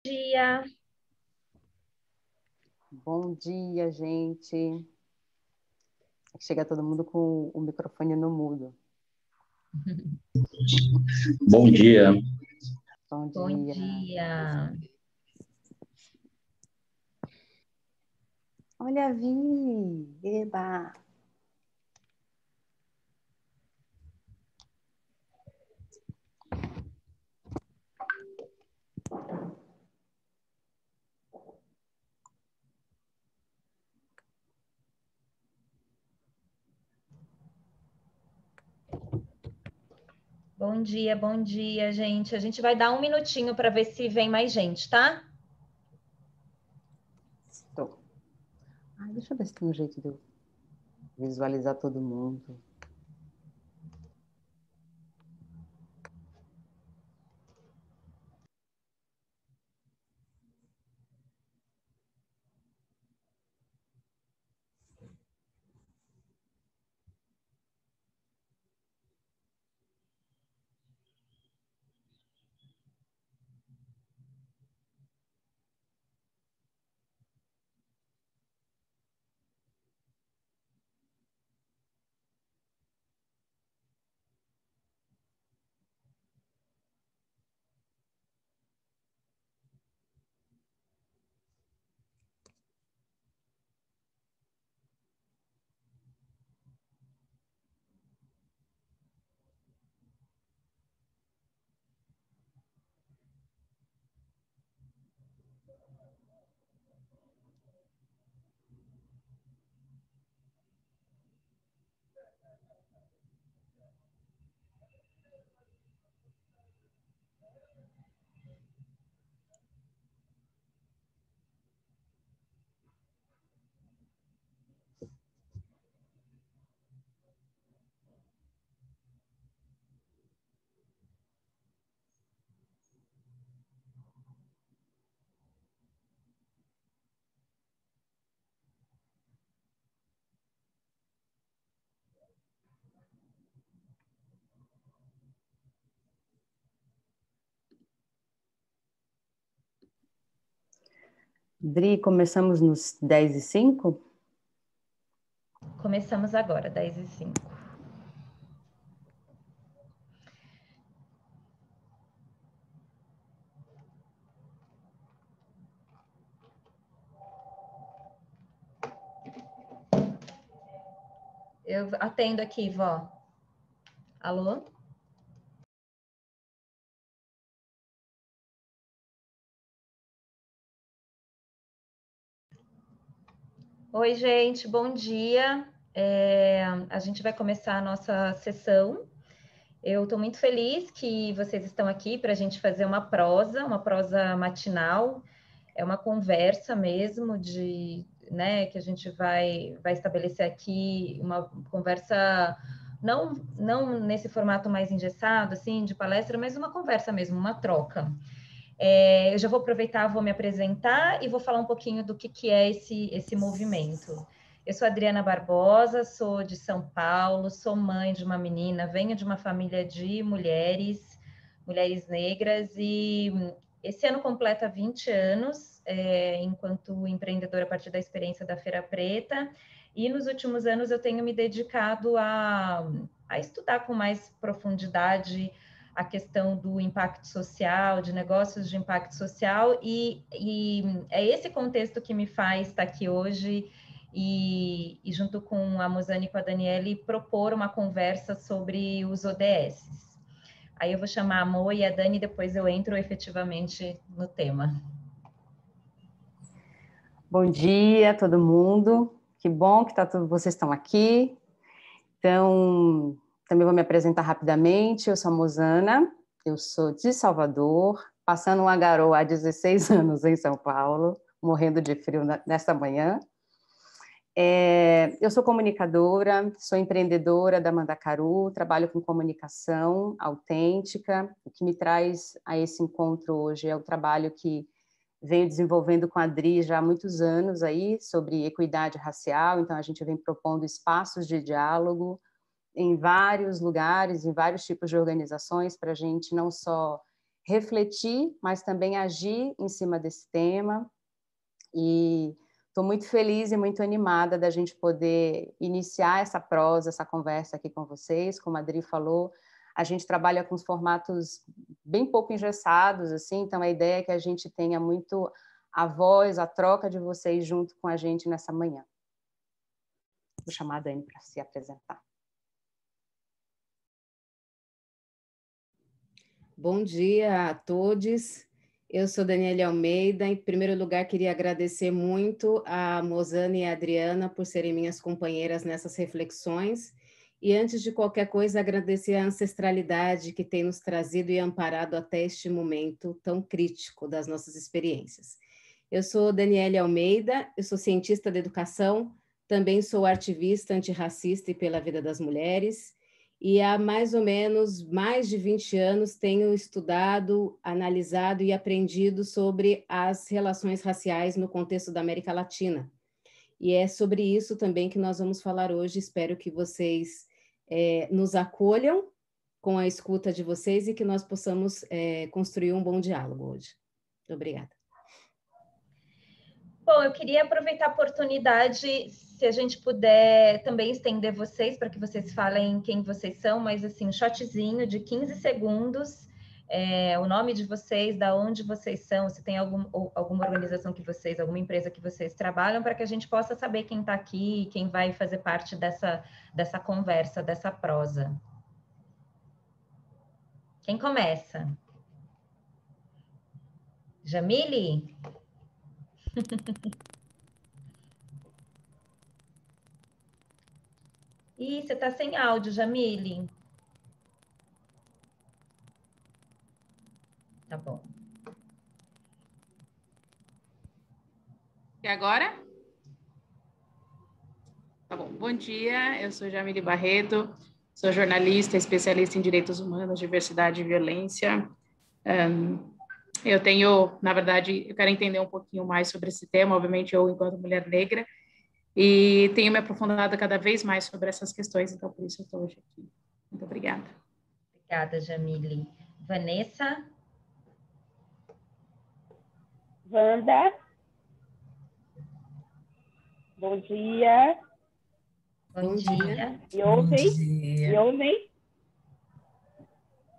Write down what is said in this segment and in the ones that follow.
Dia. Bom dia, gente. Chega todo mundo com o microfone no mudo. Bom dia. Bom Bom dia. dia. Olha a Vi. Eba. Bom dia, gente. A gente vai dar um minutinho para ver se vem mais gente, tá? Estou. Deixa eu ver se tem um jeito de eu visualizar todo mundo. Dri, começamos nos 10h05? Começamos agora, 10h05. Eu atendo aqui, vó. Alô? Oi, gente, bom dia. A gente vai começar a nossa sessão. Eu estou muito feliz que vocês estão aqui para a gente fazer uma prosa matinal. É uma conversa mesmo né, que a gente vai estabelecer aqui, uma conversa não nesse formato mais engessado, assim, de palestra, mas uma conversa mesmo, uma troca. Eu já vou aproveitar, vou me apresentar e vou falar um pouquinho do que é esse movimento. Eu sou Adriana Barbosa, sou de São Paulo, sou mãe de uma menina, venho de uma família de mulheres negras, e esse ano completa 20 anos enquanto empreendedora a partir da experiência da Feira Preta, e nos últimos anos eu tenho me dedicado a estudar com mais profundidade a questão do impacto social, de negócios de impacto social, e é esse contexto que me faz estar aqui hoje e junto com a Mozane e com a Daniele, propor uma conversa sobre os ODS. Aí eu vou chamar a Mo e a Dani, depois eu entro efetivamente no tema. Bom dia, todo mundo. Que bom que vocês estão aqui. Então, também vou me apresentar rapidamente. Eu sou a Mozana, eu sou de Salvador, passando uma garoa há 16 anos em São Paulo, morrendo de frio nesta manhã. Eu sou comunicadora, sou empreendedora da Mandacaru, trabalho com comunicação autêntica. O que me traz a esse encontro hoje é o trabalho que venho desenvolvendo com a Adri já há muitos anos aí, sobre equidade racial. Então, a gente vem propondo espaços de diálogo em vários lugares, em vários tipos de organizações, para a gente não só refletir, mas também agir em cima desse tema. E estou muito feliz e muito animada da gente poder iniciar essa prosa, essa conversa aqui com vocês. Como a Adri falou, a gente trabalha com os formatos bem pouco engessados, assim, então a ideia é que a gente tenha muito a voz, a troca de vocês junto com a gente nessa manhã. Vou chamar a Dani para se apresentar. Bom dia a todos. Eu sou Daniela Almeida. Em primeiro lugar, queria agradecer muito a Mozana e a Adriana por serem minhas companheiras nessas reflexões. E antes de qualquer coisa, agradecer a ancestralidade que tem nos trazido e amparado até este momento tão crítico das nossas experiências. Eu sou Daniela Almeida, eu sou cientista da educação, também sou ativista antirracista e pela vida das mulheres, e há mais ou menos mais de 20 anos tenho estudado, analisado e aprendido sobre as relações raciais no contexto da América Latina. E é sobre isso também que nós vamos falar hoje. Espero que vocês nos acolham com a escuta de vocês e que nós possamos construir um bom diálogo hoje. Muito obrigada. Bom, eu queria aproveitar a oportunidade, se a gente puder também estender vocês, para que vocês falem quem vocês são, mas assim, um shotzinho de 15 segundos, o nome de vocês, da onde vocês são, se tem alguma organização que vocês, alguma empresa que vocês trabalham, para que a gente possa saber quem está aqui, quem vai fazer parte dessa conversa, dessa prosa. Quem começa? Jamile? Ih, você está sem áudio, Jamile. Tá bom. E agora? Tá bom. Bom dia, eu sou Jamile Barreto, sou jornalista, especialista em direitos humanos, diversidade e violência. Eu tenho, na verdade, eu quero entender um pouquinho mais sobre esse tema, obviamente eu enquanto mulher negra, e tenho me aprofundado cada vez mais sobre essas questões, então por isso eu estou hoje aqui. Muito obrigada. Obrigada, Jamile. Vanessa? Wanda? Bom dia. Bom dia. Me ouvem? Me ouvem?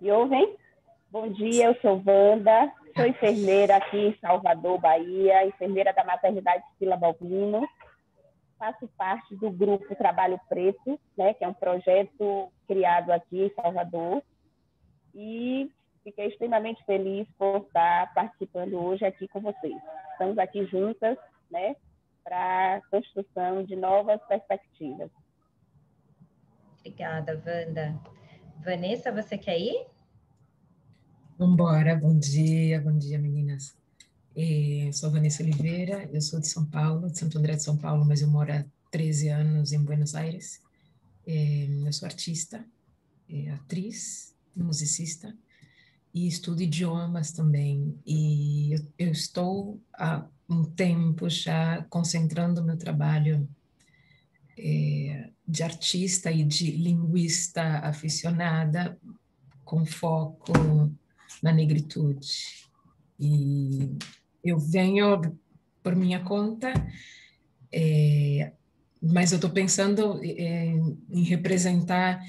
Me ouvem? Bom dia, eu sou Wanda, sou enfermeira aqui em Salvador, Bahia, enfermeira da maternidade Vila Balbino. Faço parte do grupo Trabalho Preto, né, que é um projeto criado aqui em Salvador. E fiquei extremamente feliz por estar participando hoje aqui com vocês. Estamos aqui juntas, né, para a construção de novas perspectivas. Obrigada, Wanda. Vanessa, você quer ir? Vamos embora. Bom dia, meninas. Sou Vanessa Oliveira, eu sou de São Paulo, de Santo André de São Paulo, mas eu moro há 13 anos em Buenos Aires. Eu sou artista, atriz, musicista e estudo idiomas também. E eu estou há um tempo já concentrando meu trabalho de artista e de linguista aficionada com foco na negritude. E eu venho por minha conta, mas eu estou pensando em representar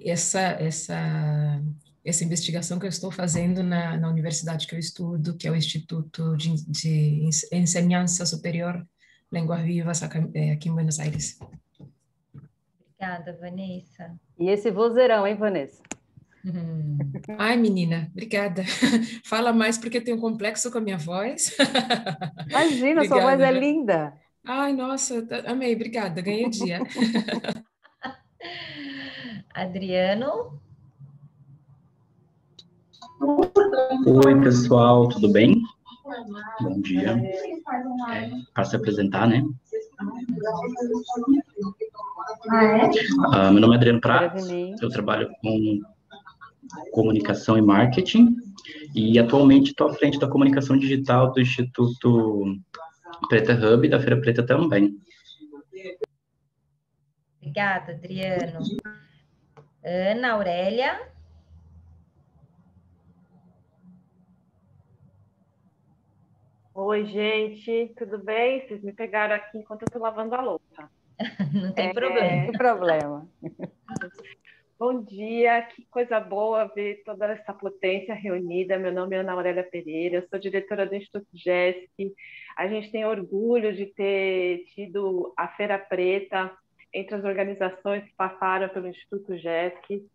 essa investigação que eu estou fazendo na universidade que eu estudo, que é o Instituto de Enseñanza Superior Lenguas Vivas, aqui em Buenos Aires. Obrigada, Vanessa. E esse vozeirão, hein, Vanessa? Ai, menina, obrigada. Fala mais porque tem um complexo com a minha voz. Imagina, Obrigada, sua voz é né? linda. Ai, nossa, amei, obrigada, ganhei o dia. Adriano? Oi, pessoal, tudo bem? Bom dia. Para se apresentar, né? Meu nome é Adriano Prats, eu trabalho com comunicação e marketing e atualmente estou à frente da comunicação digital do Instituto Preta Hub e da Feira Preta também. Obrigada, Adriano. Ana Aurélia? Oi, gente, tudo bem? Vocês me pegaram aqui enquanto eu estou lavando a louça. Não tem problema. Não tem problema. Bom dia, que coisa boa ver toda essa potência reunida. Meu nome é Ana Aurélia Pereira, eu sou diretora do Instituto GESC. A gente tem orgulho de ter tido a Feira Preta entre as organizações que passaram pelo Instituto GESC.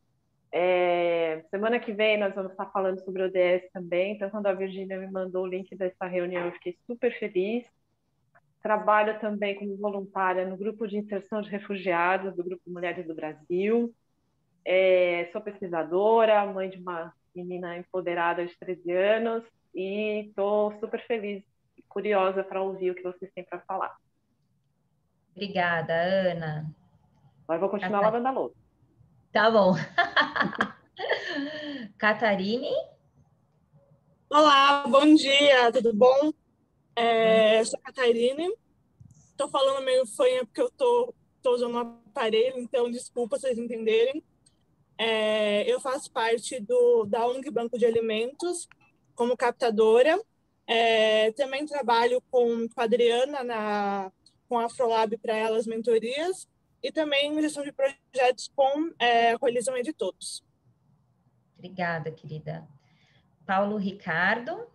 Semana que vem nós vamos estar falando sobre o ODS também, então quando a Virgínia me mandou o link dessa reunião, eu fiquei super feliz. Trabalho também como voluntária no grupo de inserção de refugiados do Grupo Mulheres do Brasil. Sou pesquisadora, mãe de uma menina empoderada de 13 anos e estou super feliz e curiosa para ouvir o que vocês têm para falar. Obrigada, Ana. Agora vou continuar lavando a louça. Tá bom. Catarine? Olá, bom dia, tudo bom? Sou a Catarine. Estou falando meio fanha porque eu tô usando um aparelho, então desculpa vocês entenderem. Eu faço parte da ONG Banco de Alimentos como captadora. Também trabalho com a Adriana com a Afrolab para elas mentorias e também gestão de projetos com a Coalizão de Todos. Obrigada, querida. Paulo Ricardo.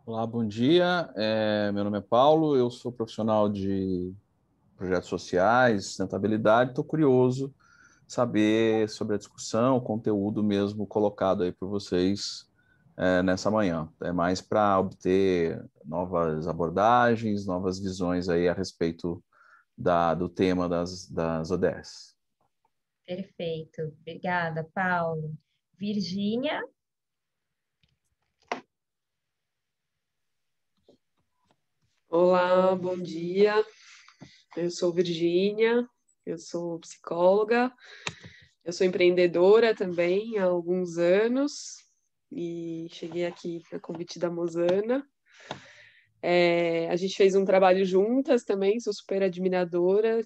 Olá, bom dia. Meu nome é Paulo, eu sou profissional de projetos sociais, sustentabilidade. Estou curioso saber sobre a discussão, o conteúdo mesmo colocado aí por vocês nessa manhã. É mais para obter novas abordagens, novas visões aí a respeito do tema das ODS. Perfeito. Obrigada, Paulo. Virgínia? Olá, bom dia. Eu sou Virgínia, eu sou psicóloga, eu sou empreendedora também há alguns anos e cheguei aqui a convite da Mosana. A gente fez um trabalho juntas também, sou super admiradora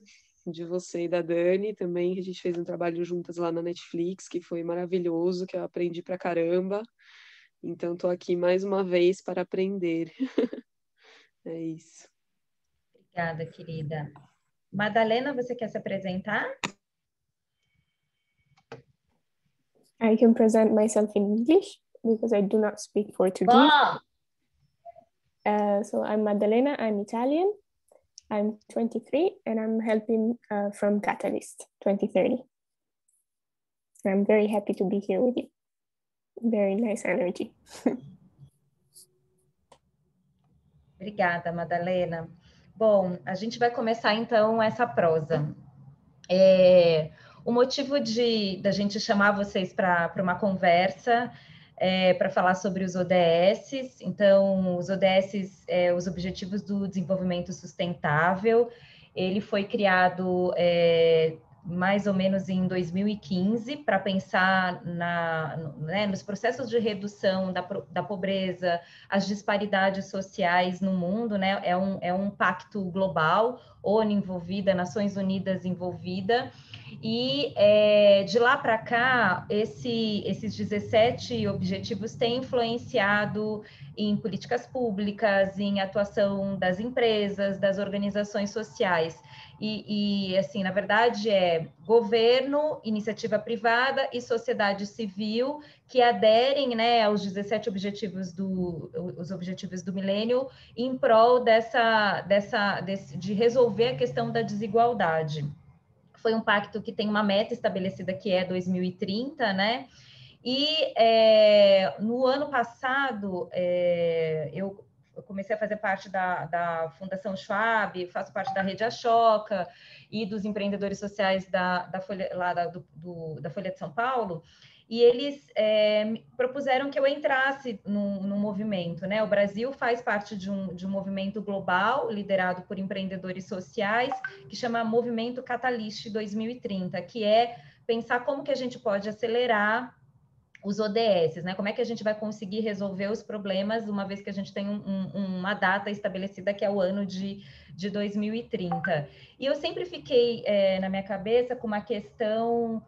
de você e da Dani também. A gente fez um trabalho juntas lá na Netflix, que foi maravilhoso, que eu aprendi pra caramba. Então, estou aqui mais uma vez para aprender. É isso. Obrigada, querida. Madalena, você quer se apresentar? I can present myself in English because I do not speak Portuguese. So I'm Maddalena, I'm Italian, I'm 23 and I'm helping from Catalyst 2030. I'm very happy to be here with you. Very nice energy. Obrigada, Madalena. Bom, a gente vai começar então essa prosa. O motivo da gente chamar vocês para uma conversa para falar sobre os ODS. Então, os ODS, os Objetivos do Desenvolvimento Sustentável, ele foi criado mais ou menos em 2015 para pensar nos processos de redução da pobreza, as disparidades sociais no mundo, né? É um pacto global, ONU envolvida, Nações Unidas envolvida, e de lá para cá, esses 17 objetivos têm influenciado em políticas públicas, em atuação das empresas, das organizações sociais. E assim, na verdade, governo, iniciativa privada e sociedade civil que aderem, né, aos 17 objetivos os objetivos do milênio em prol de resolver a questão da desigualdade. Foi um pacto que tem uma meta estabelecida que é 2030, né? E no ano passado, eu comecei a fazer parte da Fundação Schwab, faço parte da Rede Ashoka e dos empreendedores sociais da Folha de São Paulo, e eles propuseram que eu entrasse no movimento, né? O Brasil faz parte de um movimento global liderado por empreendedores sociais que chama Movimento Catalyst 2030, que é pensar como que a gente pode acelerar os ODS, né? Como é que a gente vai conseguir resolver os problemas, uma vez que a gente tem uma data estabelecida, que é o ano de 2030. E eu sempre fiquei na minha cabeça com uma questão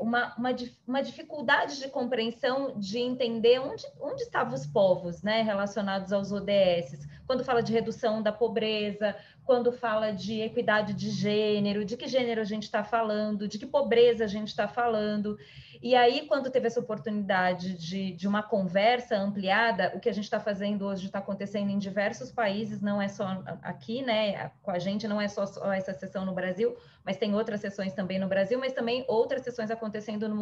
uma dificuldade de compreensão de entender onde estavam os povos, né, relacionados aos ODS. Quando fala de redução da pobreza, quando fala de equidade de gênero, de que gênero a gente está falando, de que pobreza a gente está falando. E aí, quando teve essa oportunidade de uma conversa ampliada, o que a gente está fazendo hoje está acontecendo em diversos países, não é só aqui, né? Com a gente, não é só essa sessão no Brasil, mas tem outras sessões também no Brasil, mas também outras sessões acontecendo no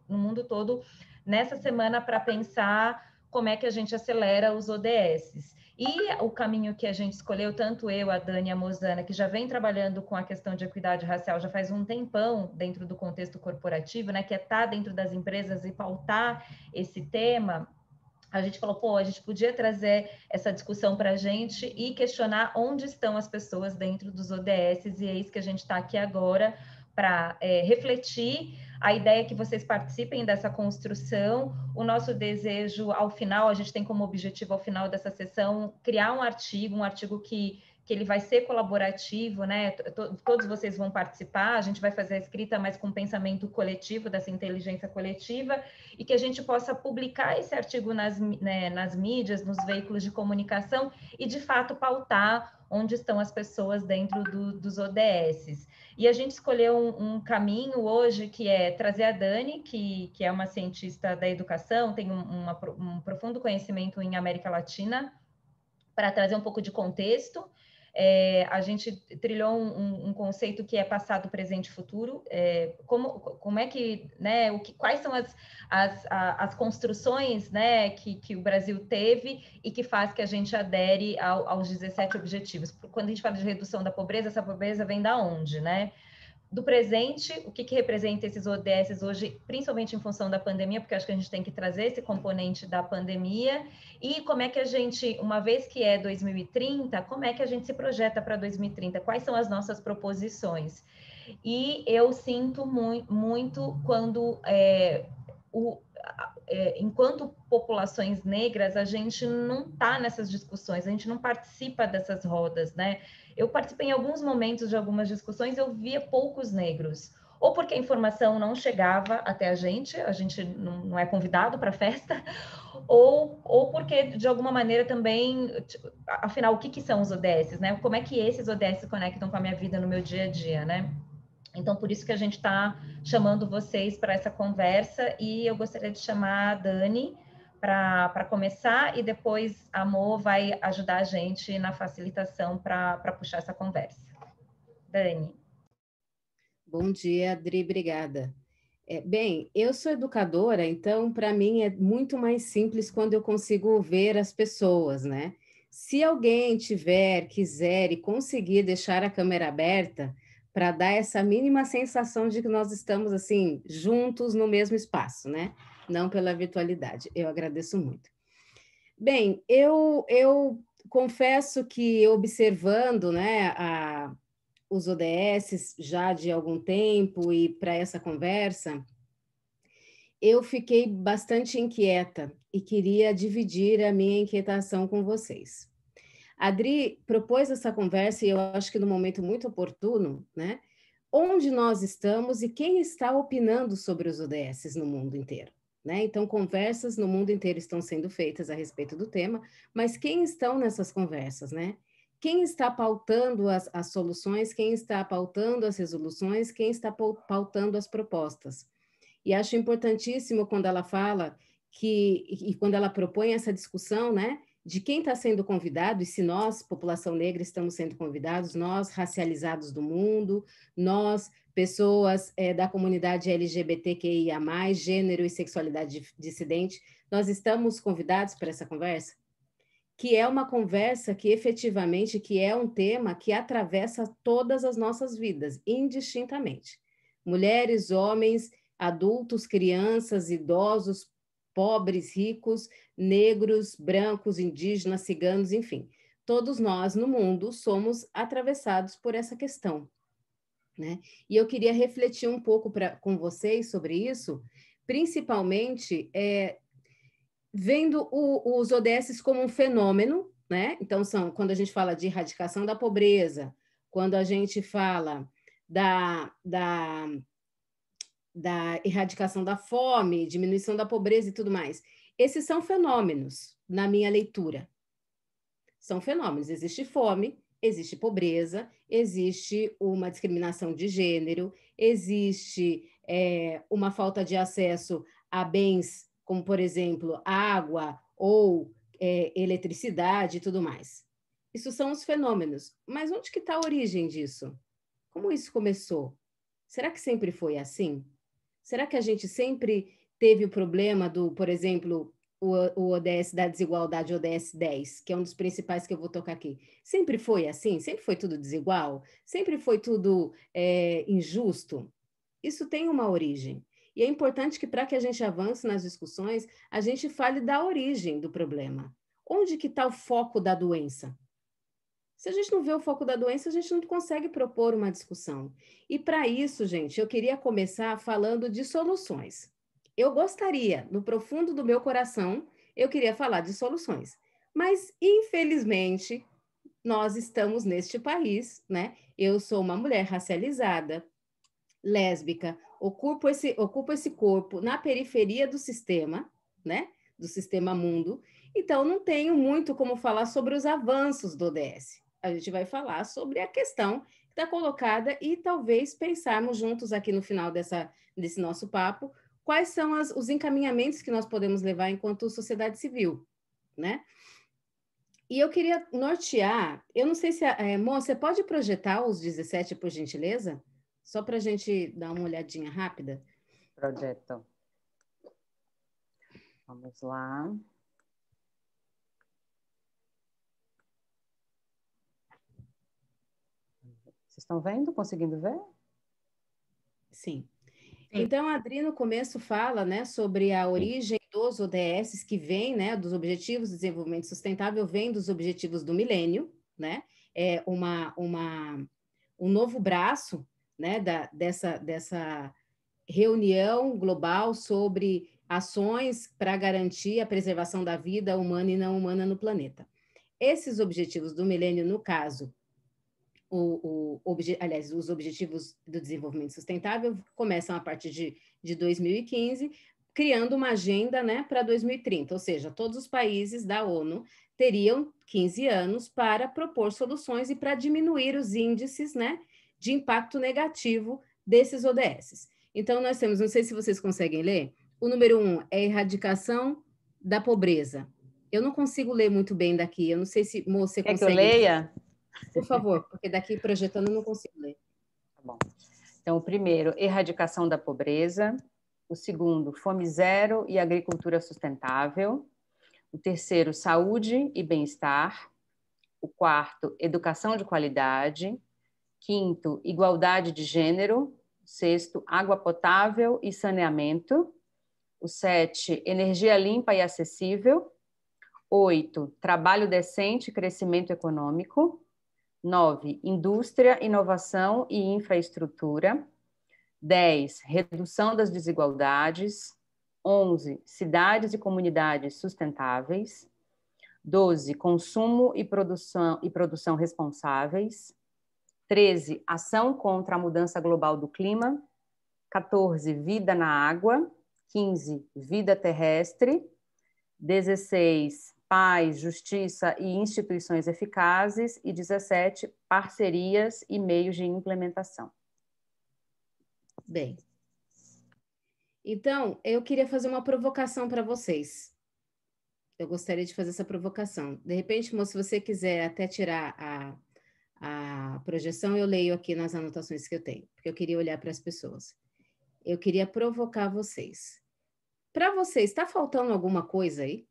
mundo todo nessa semana para pensar como é que a gente acelera os ODSs. E o caminho que a gente escolheu, tanto eu, a Dani e a Mosana, que já vem trabalhando com a questão de equidade racial já faz um tempão dentro do contexto corporativo, né, que é estar dentro das empresas e pautar esse tema, a gente falou, pô, a gente podia trazer essa discussão para a gente e questionar onde estão as pessoas dentro dos ODSs, e é isso que a gente está aqui agora para refletir. A ideia é que vocês participem dessa construção. O nosso desejo, ao final, a gente tem como objetivo, ao final dessa sessão, criar um artigo que ele vai ser colaborativo, né? Todos vocês vão participar, a gente vai fazer a escrita, mas com pensamento coletivo, dessa inteligência coletiva, e que a gente possa publicar esse artigo nas mídias, nos veículos de comunicação, e, de fato, pautar onde estão as pessoas dentro dos ODSs. E a gente escolheu um caminho hoje, que é trazer a Dani, que é uma cientista da educação, tem um profundo conhecimento em América Latina, para trazer um pouco de contexto. A gente trilhou um conceito que é passado, presente e futuro. Como é que, né, quais são as construções, né, que o Brasil teve e que faz que a gente adere aos 17 objetivos. Quando a gente fala de redução da pobreza, essa pobreza vem da onde, né? Do presente, o que representa esses ODS hoje, principalmente em função da pandemia, porque acho que a gente tem que trazer esse componente da pandemia, e como é que a gente, uma vez que é 2030, como é que a gente se projeta para 2030, quais são as nossas proposições. E eu sinto muito quando, enquanto populações negras, a gente não está nessas discussões, a gente não participa dessas rodas, né? Eu participei em alguns momentos de algumas discussões, eu via poucos negros, ou porque a informação não chegava até a gente não é convidado para a festa, ou porque, de alguma maneira, também, afinal, o que são os ODS, né? Como é que esses ODS se conectam com a minha vida no meu dia a dia, né? Então, por isso que a gente está chamando vocês para essa conversa, e eu gostaria de chamar a Dani para começar, e depois a Mo vai ajudar a gente na facilitação para puxar essa conversa. Dani. Bom dia, Adri, obrigada. Bem, eu sou educadora, então, para mim, é muito mais simples quando eu consigo ver as pessoas, né? Se alguém quiser e conseguir deixar a câmera aberta, para dar essa mínima sensação de que nós estamos, assim, juntos no mesmo espaço, né? Não pela virtualidade. Eu agradeço muito. Bem, eu confesso que, observando, né, os ODS já de algum tempo e para essa conversa, eu fiquei bastante inquieta e queria dividir a minha inquietação com vocês. A Adri propôs essa conversa, e eu acho que no momento muito oportuno, né? Onde nós estamos e quem está opinando sobre os ODS no mundo inteiro, né? Então, conversas no mundo inteiro estão sendo feitas a respeito do tema, mas quem estão nessas conversas, né? Quem está pautando as soluções, quem está pautando as resoluções, quem está pautando as propostas. E acho importantíssimo quando ela fala e quando ela propõe essa discussão, né? De quem está sendo convidado, e se nós, população negra, estamos sendo convidados, nós, racializados do mundo, nós, pessoas da comunidade LGBTQIA+, gênero e sexualidade dissidente, nós estamos convidados para essa conversa? Que é uma conversa que efetivamente, que é um tema que atravessa todas as nossas vidas, indistintamente. Mulheres, homens, adultos, crianças, idosos, pobres, ricos, negros, brancos, indígenas, ciganos, enfim. Todos nós no mundo somos atravessados por essa questão, né? E eu queria refletir um pouco com vocês sobre isso, principalmente vendo os ODS como um fenômeno, né? Então, quando a gente fala de erradicação da pobreza, quando a gente fala da erradicação da fome, diminuição da pobreza e tudo mais. Esses são fenômenos, na minha leitura. São fenômenos. Existe fome, existe pobreza, existe uma discriminação de gênero, existe uma falta de acesso a bens como, por exemplo, água ou eletricidade e tudo mais. Isso são os fenômenos. Mas onde que está a origem disso? Como isso começou? Será que sempre foi assim? Será que a gente sempre teve o problema do, por exemplo, o ODS da desigualdade, ODS 10, que é um dos principais que eu vou tocar aqui? Sempre foi assim? Sempre foi tudo desigual? Sempre foi tudo injusto? Isso tem uma origem. E é importante que, para que a gente avance nas discussões, a gente fale da origem do problema. Onde que está o foco da doença? Se a gente não vê o foco da doença, a gente não consegue propor uma discussão. E para isso, gente, eu queria começar falando de soluções. Eu gostaria, no profundo do meu coração, eu queria falar de soluções. Mas, infelizmente, nós estamos neste país, né? Eu sou uma mulher racializada, lésbica, ocupo esse corpo na periferia do sistema, né? Do sistema mundo. Então, não tenho muito como falar sobre os avanços do ODS. A gente vai falar sobre a questão que está colocada e talvez pensarmos juntos aqui no final desse nosso papo quais são os encaminhamentos que nós podemos levar enquanto sociedade civil, né? E eu queria nortear, eu não sei se... Mo, você pode projetar os 17, por gentileza? Só para a gente dar uma olhadinha rápida. Projeto. Vamos lá. Vocês estão vendo? Conseguindo ver? Sim. Então, a Adri, no começo, fala, né, sobre a origem dos ODS, que vem, né, dos Objetivos de Desenvolvimento Sustentável, vem dos Objetivos do Milênio, né? É um novo braço, né, dessa reunião global sobre ações para garantir a preservação da vida humana e não humana no planeta. Esses Objetivos do Milênio, no caso, os Objetivos do Desenvolvimento Sustentável começam a partir de 2015, criando uma agenda, né, para 2030, ou seja, todos os países da ONU teriam 15 anos para propor soluções e para diminuir os índices, né, de impacto negativo desses ODS. Então, nós temos, não sei se vocês conseguem ler, o número 1 é a erradicação da pobreza. Eu não consigo ler muito bem daqui, eu não sei se você consegue... Quer que eu leia? Por favor, porque daqui projetando eu não consigo ler. Tá bom. Então, o primeiro, erradicação da pobreza. O segundo, fome zero e agricultura sustentável. O terceiro, saúde e bem-estar. O quarto, educação de qualidade. Quinto, igualdade de gênero. Sexto, água potável e saneamento. O 7, energia limpa e acessível. 8, trabalho decente e crescimento econômico. 9, indústria, inovação e infraestrutura. 10, redução das desigualdades. 11, cidades e comunidades sustentáveis. 12, consumo e produção responsáveis. 13, ação contra a mudança global do clima. 14, vida na água. 15, vida terrestre. 16, paz, justiça e instituições eficazes. E 17, parcerias e meios de implementação. Bem, então, eu queria fazer uma provocação para vocês. Eu gostaria de fazer essa provocação. De repente, moço, se você quiser até tirar a projeção, eu leio aqui nas anotações que eu tenho, porque eu queria olhar para as pessoas. Eu queria provocar vocês. Para vocês, está faltando alguma coisa aí?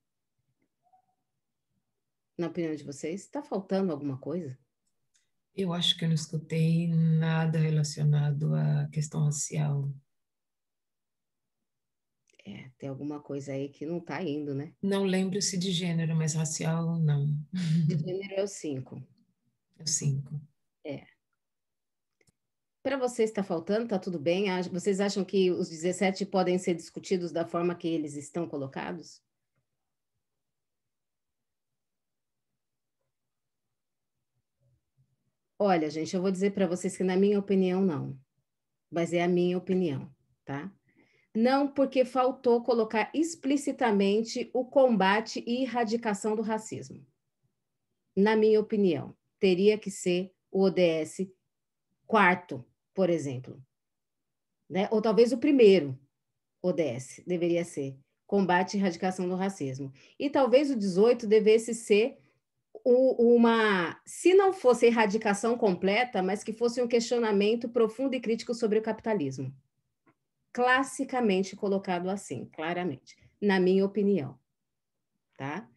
Na opinião de vocês, está faltando alguma coisa? Eu acho que eu não escutei nada relacionado à questão racial. Tem alguma coisa aí que não está indo, né? Não lembro-se de gênero, mas racial, não. De gênero é o 5. É o 5. Para vocês está faltando? Está tudo bem? Vocês acham que os 17 podem ser discutidos da forma que eles estão colocados? Olha, gente, eu vou dizer para vocês que, na minha opinião, não. Mas é a minha opinião, tá? Não porque faltou colocar explicitamente o combate e erradicação do racismo. Na minha opinião, teria que ser o ODS 4º, por exemplo, né? Ou talvez o primeiro ODS deveria ser combate e erradicação do racismo. E talvez o 18 devesse ser se não fosse erradicação completa, mas que fosse um questionamento profundo e crítico sobre o capitalismo. Classicamente colocado assim, claramente, na minha opinião, tá?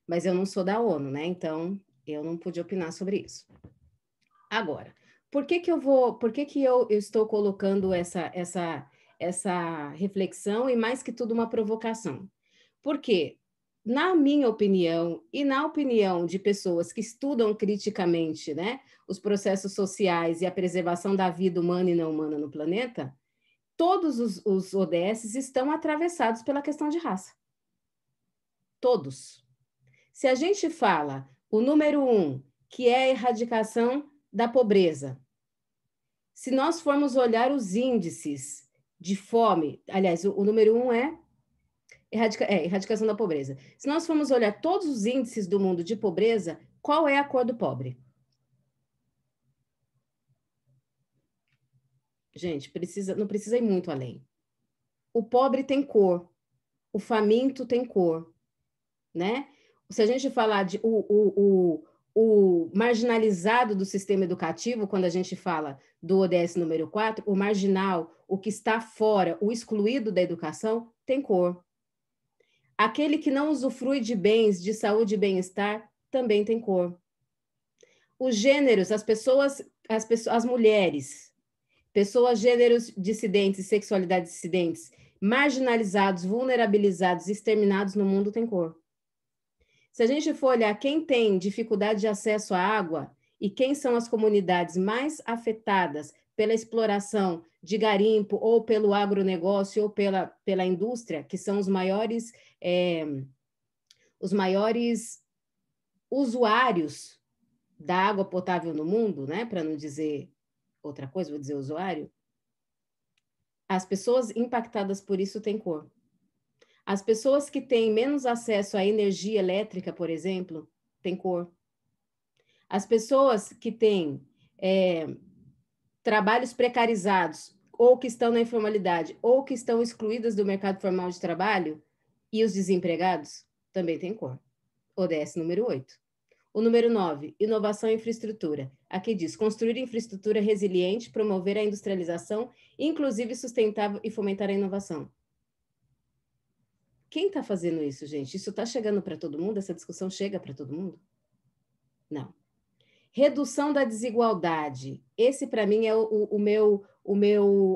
Mas eu não sou da ONU, né? Então, eu não pude opinar sobre isso. Agora, por que eu estou colocando essa reflexão e, mais que tudo, uma provocação? Porque, na minha opinião e na opinião de pessoas que estudam criticamente, né, os processos sociais e a preservação da vida humana e não humana no planeta, todos os ODS estão atravessados pela questão de raça. Todos. Se a gente fala o número 1, que é a erradicação da pobreza, se nós formos olhar os índices de fome, aliás, o número 1 é erradicação da pobreza. Se nós formos olhar todos os índices do mundo de pobreza, qual é a cor do pobre? Gente, não precisa ir muito além. O pobre tem cor, o faminto tem cor, né? Se a gente falar de o marginalizado do sistema educativo, quando a gente fala do ODS número 4, o marginal, o que está fora, o excluído da educação, tem cor. Aquele que não usufrui de bens de saúde e bem-estar também tem cor. Os gêneros, as mulheres, pessoas, gêneros dissidentes, sexualidades dissidentes, marginalizados, vulnerabilizados, exterminados no mundo tem cor. Se a gente for olhar quem tem dificuldade de acesso à água e quem são as comunidades mais afetadas pela exploração de garimpo ou pelo agronegócio ou pela indústria, que são os maiores usuários da água potável no mundo, né? Para não dizer outra coisa, vou dizer usuário. As pessoas impactadas por isso têm cor. As pessoas que têm menos acesso à energia elétrica, por exemplo, têm cor. As pessoas que têm trabalhos precarizados, ou que estão na informalidade, ou que estão excluídas do mercado formal de trabalho, e os desempregados, também têm cor. ODS número 8. O número 9, inovação e infraestrutura. Aqui diz, construir infraestrutura resiliente, promover a industrialização, inclusive sustentável e fomentar a inovação. Quem está fazendo isso, gente? Isso está chegando para todo mundo? Essa discussão chega para todo mundo? Não. Redução da desigualdade. Esse, para mim, é o meu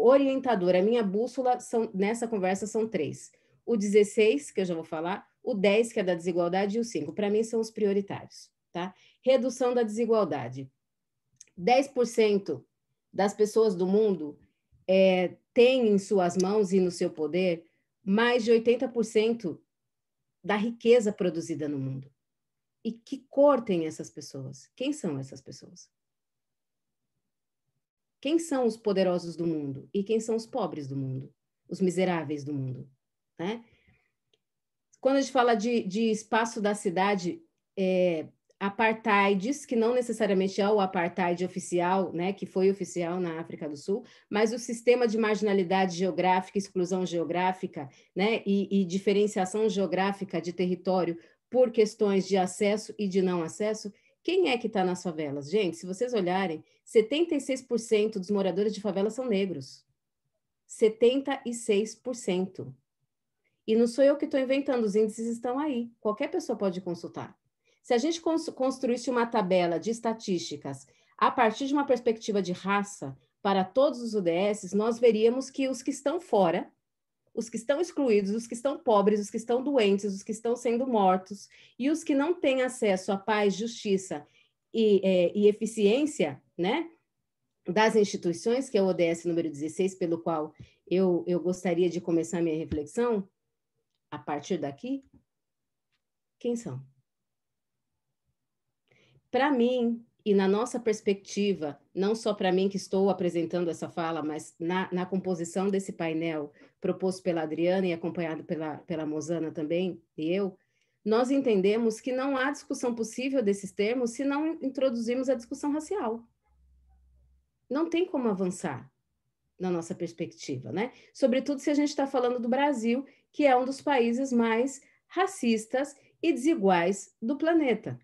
orientador. A minha bússola nessa conversa são 3. O 16, que eu já vou falar, o 10, que é da desigualdade, e o 5. Para mim, são os prioritários. Tá? Redução da desigualdade. 10% das pessoas do mundo têm em suas mãos e no seu poder mais de 80% da riqueza produzida no mundo. E que cor tem essas pessoas? Quem são essas pessoas? Quem são os poderosos do mundo? E quem são os pobres do mundo? Os miseráveis do mundo? Né? Quando a gente fala de espaço da cidade, apartheids, que não necessariamente é o apartheid oficial, né, que foi oficial na África do Sul, mas o sistema de marginalidade geográfica, exclusão geográfica, né, e diferenciação geográfica de território por questões de acesso e de não acesso, quem é que está nas favelas? Gente, se vocês olharem, 76% dos moradores de favelas são negros. 76%. E não sou eu que estou inventando, os índices estão aí. Qualquer pessoa pode consultar. Se a gente construísse uma tabela de estatísticas a partir de uma perspectiva de raça para todos os ODS, nós veríamos que os que estão fora, os que estão excluídos, os que estão pobres, os que estão doentes, os que estão sendo mortos e os que não têm acesso à paz, justiça e eficiência, né, das instituições, que é o ODS número 16, pelo qual eu gostaria de começar minha reflexão, a partir daqui, quem são? Para mim, e na nossa perspectiva, não só para mim que estou apresentando essa fala, mas na composição desse painel proposto pela Adriana e acompanhado pela Mosana também, e eu, nós entendemos que não há discussão possível desses termos se não introduzirmos a discussão racial. Não tem como avançar na nossa perspectiva, né? Sobretudo se a gente está falando do Brasil, que é um dos países mais racistas e desiguais do planeta.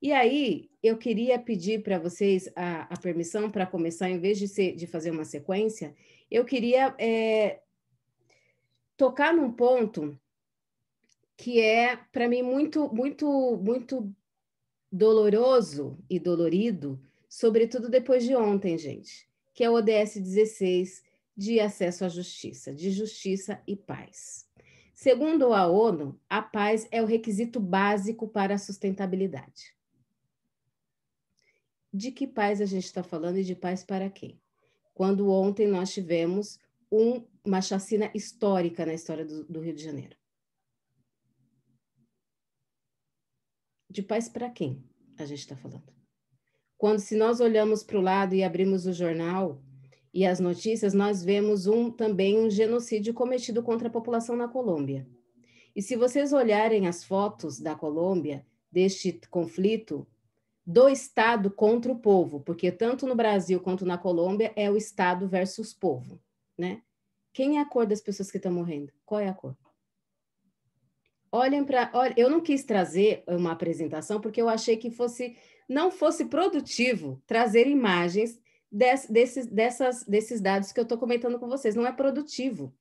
E aí, eu queria pedir para vocês a permissão para começar, em vez de fazer uma sequência, eu queria tocar num ponto que é, para mim, muito, muito, muito doloroso e dolorido, sobretudo depois de ontem, gente, que é o ODS 16 de acesso à justiça, de justiça e paz. Segundo a ONU, a paz é o requisito básico para a sustentabilidade. De que paz a gente está falando e de paz para quem? Quando ontem nós tivemos uma chacina histórica na história do Rio de Janeiro. De paz para quem a gente está falando? Quando, se nós olhamos para o lado e abrimos o jornal e as notícias, nós vemos também um genocídio cometido contra a população na Colômbia. E se vocês olharem as fotos da Colômbia, deste conflito, do Estado contra o povo, porque tanto no Brasil quanto na Colômbia é o Estado versus povo, né? Quem é a cor das pessoas que estão morrendo? Qual é a cor? Olhem para... Eu não quis trazer uma apresentação porque eu achei que não fosse produtivo trazer imagens desses dados que eu estou comentando com vocês. Não é produtivo,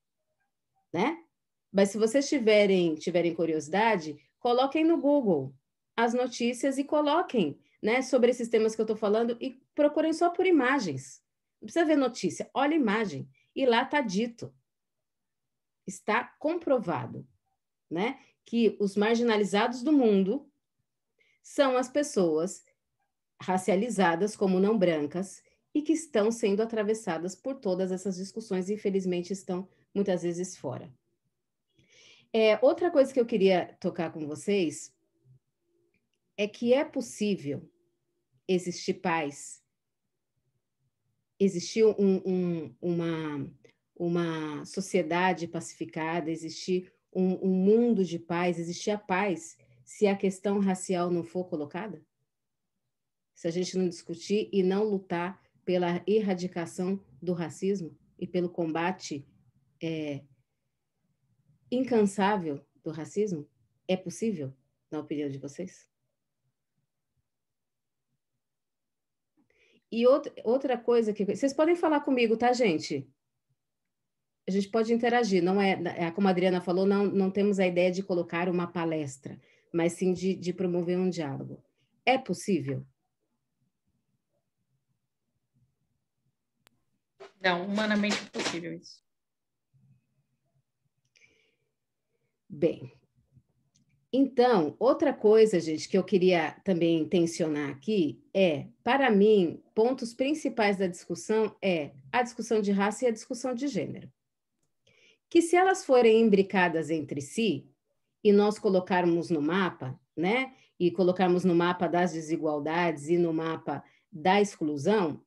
né? Mas se vocês tiverem curiosidade, coloquem no Google as notícias e coloquem, né, sobre esses temas que eu estou falando e procurem só por imagens. Não precisa ver notícia, olha a imagem. E lá está dito, está comprovado, né, que os marginalizados do mundo são as pessoas racializadas como não brancas e que estão sendo atravessadas por todas essas discussões e, infelizmente, estão muitas vezes fora. Outra coisa que eu queria tocar com vocês é que é possível existir paz, existir uma sociedade pacificada, existir um mundo de paz, existir a paz, se a questão racial não for colocada? Se a gente não discutir e não lutar pela erradicação do racismo e pelo combate incansável do racismo? É possível, na opinião de vocês? E outra coisa que... Vocês podem falar comigo, tá, gente? A gente pode interagir, não como a Adriana falou, não temos a ideia de colocar uma palestra, mas sim de promover um diálogo. É possível? Não, humanamente impossível isso. Bem, então, outra coisa, gente, que eu queria também tensionar aqui para mim, pontos principais da discussão a discussão de raça e a discussão de gênero. Que se elas forem imbricadas entre si, e nós colocarmos no mapa, né, e colocarmos no mapa das desigualdades e no mapa da exclusão,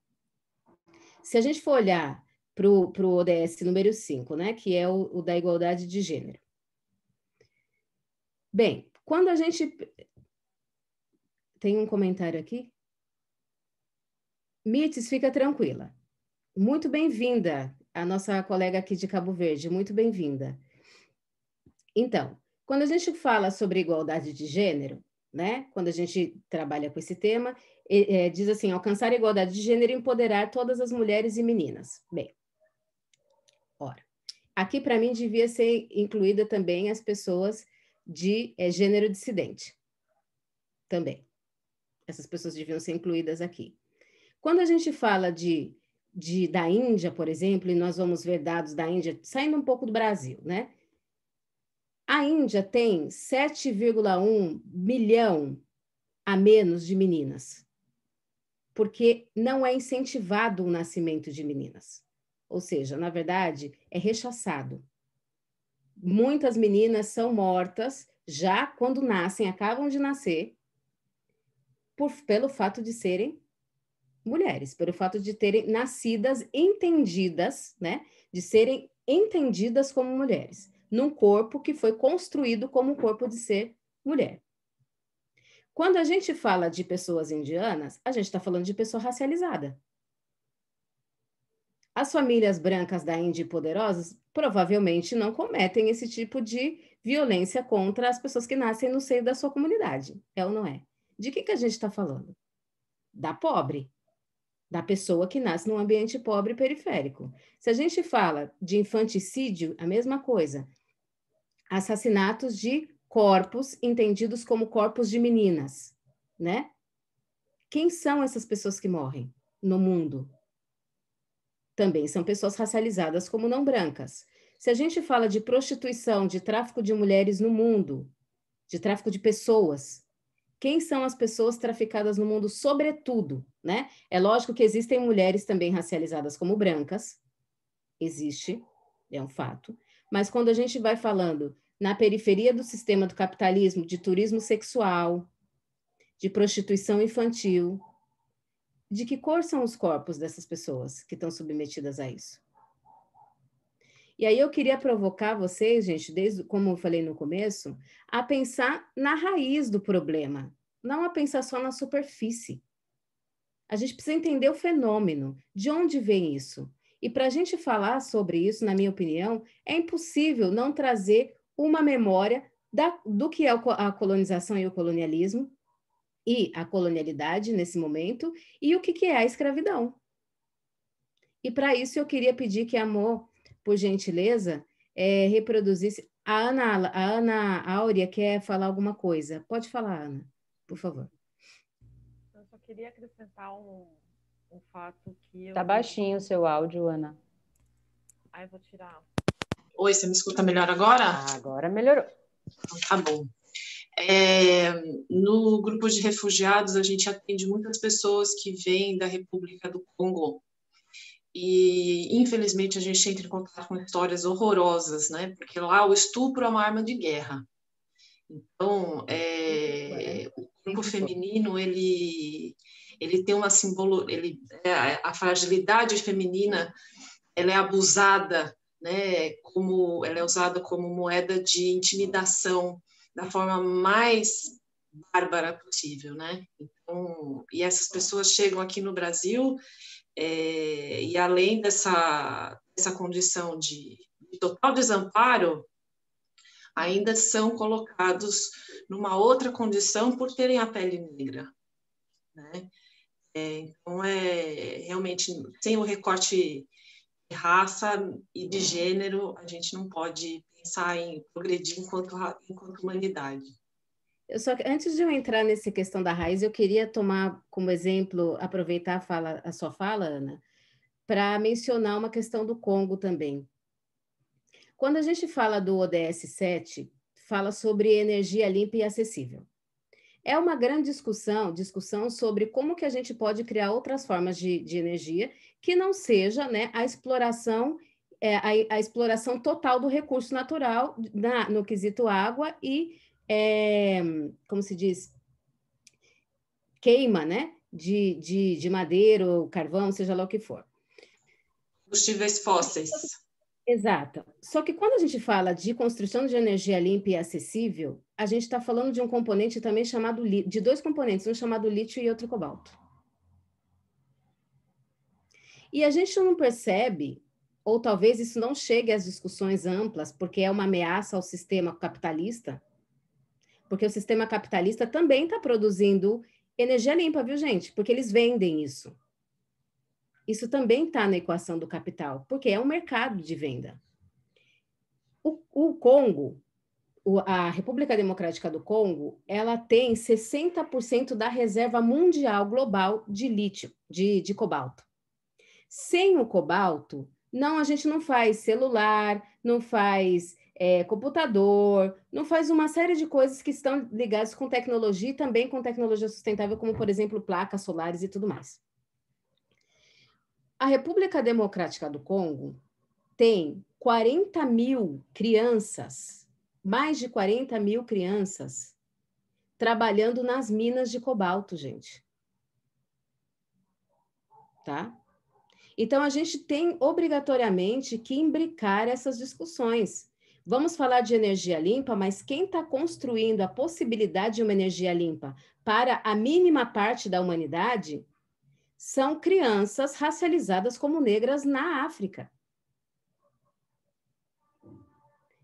se a gente for olhar para o ODS número 5, né, que é o da igualdade de gênero. Bem, quando a gente... Tem um comentário aqui? Mites, fica tranquila. Muito bem-vinda, a nossa colega aqui de Cabo Verde, muito bem-vinda. Então, quando a gente fala sobre igualdade de gênero, né, quando a gente trabalha com esse tema, diz assim, alcançar a igualdade de gênero e empoderar todas as mulheres e meninas. Bem, ora, aqui para mim devia ser incluída também as pessoas de gênero dissidente, também. Essas pessoas deviam ser incluídas aqui. Quando a gente fala da Índia, por exemplo, e nós vamos ver dados da Índia, saindo um pouco do Brasil, né? A Índia tem 7,1 milhão a menos de meninas, porque não é incentivado o nascimento de meninas. Ou seja, na verdade, é rechaçado. Muitas meninas são mortas já quando nascem, acabam de nascer, pelo fato de serem mulheres, pelo fato de terem nascidas entendidas, né? De serem entendidas como mulheres, num corpo que foi construído como o corpo de ser mulher. Quando a gente fala de pessoas indianas, a gente está falando de pessoa racializada. As famílias brancas da Índia poderosas provavelmente não cometem esse tipo de violência contra as pessoas que nascem no seio da sua comunidade. É ou não é? De que a gente está falando? Da pobre. Da pessoa que nasce num ambiente pobre e periférico. Se a gente fala de infanticídio, a mesma coisa. Assassinatos de corpos entendidos como corpos de meninas, né? Quem são essas pessoas que morrem no mundo? Também são pessoas racializadas como não brancas. Se a gente fala de prostituição, de tráfico de mulheres no mundo, de tráfico de pessoas, quem são as pessoas traficadas no mundo, sobretudo, né? É lógico que existem mulheres também racializadas como brancas, existe, é um fato, mas quando a gente vai falando na periferia do sistema do capitalismo, de turismo sexual, de prostituição infantil, de que cor são os corpos dessas pessoas que estão submetidas a isso? E aí eu queria provocar vocês, gente, desde como eu falei no começo, a pensar na raiz do problema, não a pensar só na superfície. A gente precisa entender o fenômeno, de onde vem isso. E para a gente falar sobre isso, na minha opinião, é impossível não trazer uma memória do que é a colonização e o colonialismo, e a colonialidade nesse momento, e o que é a escravidão. E para isso eu queria pedir que a Mo, por gentileza, reproduzisse. A Ana Áurea quer falar alguma coisa. Pode falar, Ana, por favor. Eu só queria acrescentar um fato que eu... Tá baixinho o seu áudio, Ana. Aí eu vou tirar. Oi, você me escuta melhor agora? Agora melhorou. Tá bom. No grupo de refugiados, a gente atende muitas pessoas que vêm da República do Congo. E, infelizmente, a gente entra em contato com histórias horrorosas, né? Porque lá o estupro é uma arma de guerra. Então, o corpo feminino, ele tem uma a fragilidade feminina, ela é abusada, né? Ela é usada como moeda de intimidação da forma mais bárbara possível, né? Então, e essas pessoas chegam aqui no Brasil e além dessa condição de total desamparo, ainda são colocados numa outra condição por terem a pele negra, né? Então, realmente, sem o recorte de raça e de gênero, a gente não pode pensar em progredir enquanto humanidade. Antes de eu entrar nessa questão da raiz, eu queria tomar como exemplo, aproveitar a sua fala, Ana, para mencionar uma questão do Congo também. Quando a gente fala do ODS 7, fala sobre energia limpa e acessível. É uma grande discussão sobre como que a gente pode criar outras formas de energia que não seja, né, a exploração total do recurso natural no quesito água e, como se diz, queima, né, de madeira ou carvão, seja lá o que for. Combustíveis fósseis. Exato. Só que quando a gente fala de construção de energia limpa e acessível, a gente está falando de um componente também de dois componentes, um chamado lítio e outro cobalto. E a gente não percebe, ou talvez isso não chegue às discussões amplas, porque é uma ameaça ao sistema capitalista, porque o sistema capitalista também está produzindo energia limpa, viu, gente? Porque eles vendem isso. Isso também está na equação do capital, porque é um mercado de venda. O Congo, a República Democrática do Congo, ela tem 60% da reserva mundial global de lítio, de cobalto. Sem o cobalto, a gente não faz celular, não faz computador, não faz uma série de coisas que estão ligadas com tecnologia e também com tecnologia sustentável, como, por exemplo, placas solares e tudo mais. A República Democrática do Congo tem 40 mil crianças, mais de 40 mil crianças trabalhando nas minas de cobalto, gente. Tá? Então, a gente tem obrigatoriamente que imbricar essas discussões. Vamos falar de energia limpa, mas quem está construindo a possibilidade de uma energia limpa para a mínima parte da humanidade são crianças racializadas como negras na África.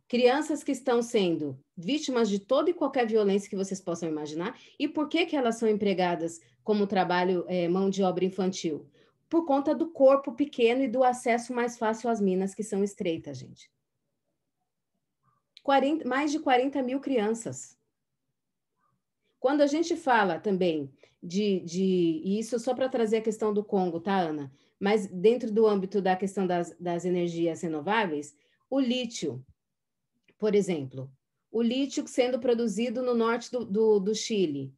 Crianças que estão sendo vítimas de toda e qualquer violência que vocês possam imaginar. E por que que elas são empregadas como trabalho, mão de obra infantil? Por conta do corpo pequeno e do acesso mais fácil às minas, que são estreitas, gente. Mais de 40 mil crianças. Quando a gente fala também e isso só para trazer a questão do Congo, tá, Ana? Mas dentro do âmbito da questão das energias renováveis, o lítio, por exemplo, o lítio sendo produzido no norte do Chile,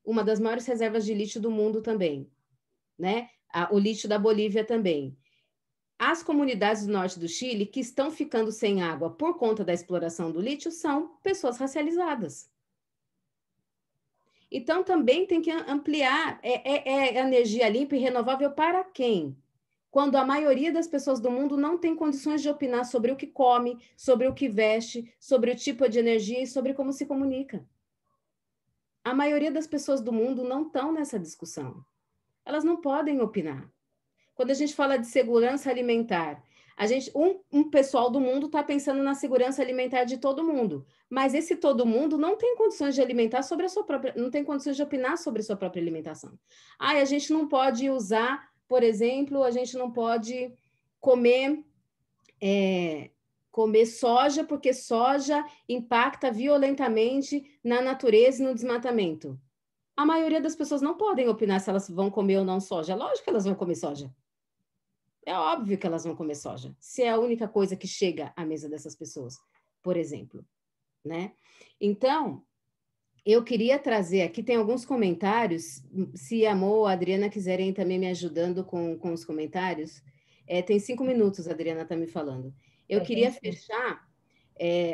uma das maiores reservas de lítio do mundo também, né? O lítio da Bolívia também. As comunidades do norte do Chile que estão ficando sem água por conta da exploração do lítio são pessoas racializadas. Então, também tem que ampliar energia limpa e renovável para quem? Quando a maioria das pessoas do mundo não tem condições de opinar sobre o que come, sobre o que veste, sobre o tipo de energia e sobre como se comunica. A maioria das pessoas do mundo não estão nessa discussão. Elas não podem opinar. Quando a gente fala de segurança alimentar, um pessoal do mundo está pensando na segurança alimentar de todo mundo, mas esse todo mundo não tem condições de alimentar sobre a sua própria, não tem condições de opinar sobre a sua própria alimentação. A gente não pode usar, por exemplo, a gente não pode comer soja, porque soja impacta violentamente na natureza e no desmatamento. A maioria das pessoas não podem opinar se elas vão comer ou não soja. Lógico que elas vão comer soja. É óbvio que elas vão comer soja, se é a única coisa que chega à mesa dessas pessoas, por exemplo, né? Então, eu queria trazer aqui, tem alguns comentários, se a Mo ou a Adriana quiserem também me ajudando com os comentários, tem 5 minutos, a Adriana está me falando. Eu queria fechar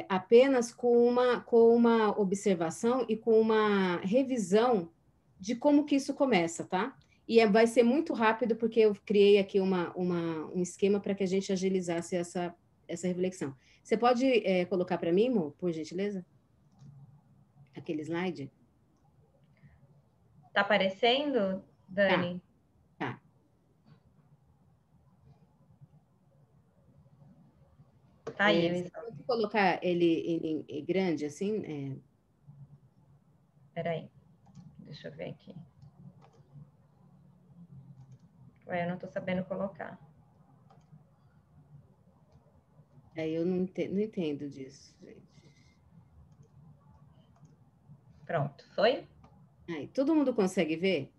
apenas com uma observação e com uma revisão de como que isso começa, tá? E vai ser muito rápido, porque eu criei aqui um esquema para que a gente agilizasse essa reflexão. Você pode colocar para mim, Mo, por gentileza? Aquele slide? Tá aparecendo, Dani? Tá. Tá aí. Você pode colocar ele grande, assim? Espera aí. Deixa eu ver aqui. Ué, eu não estou sabendo colocar. Eu não entendo disso, gente. Pronto, foi? Aí, todo mundo consegue ver?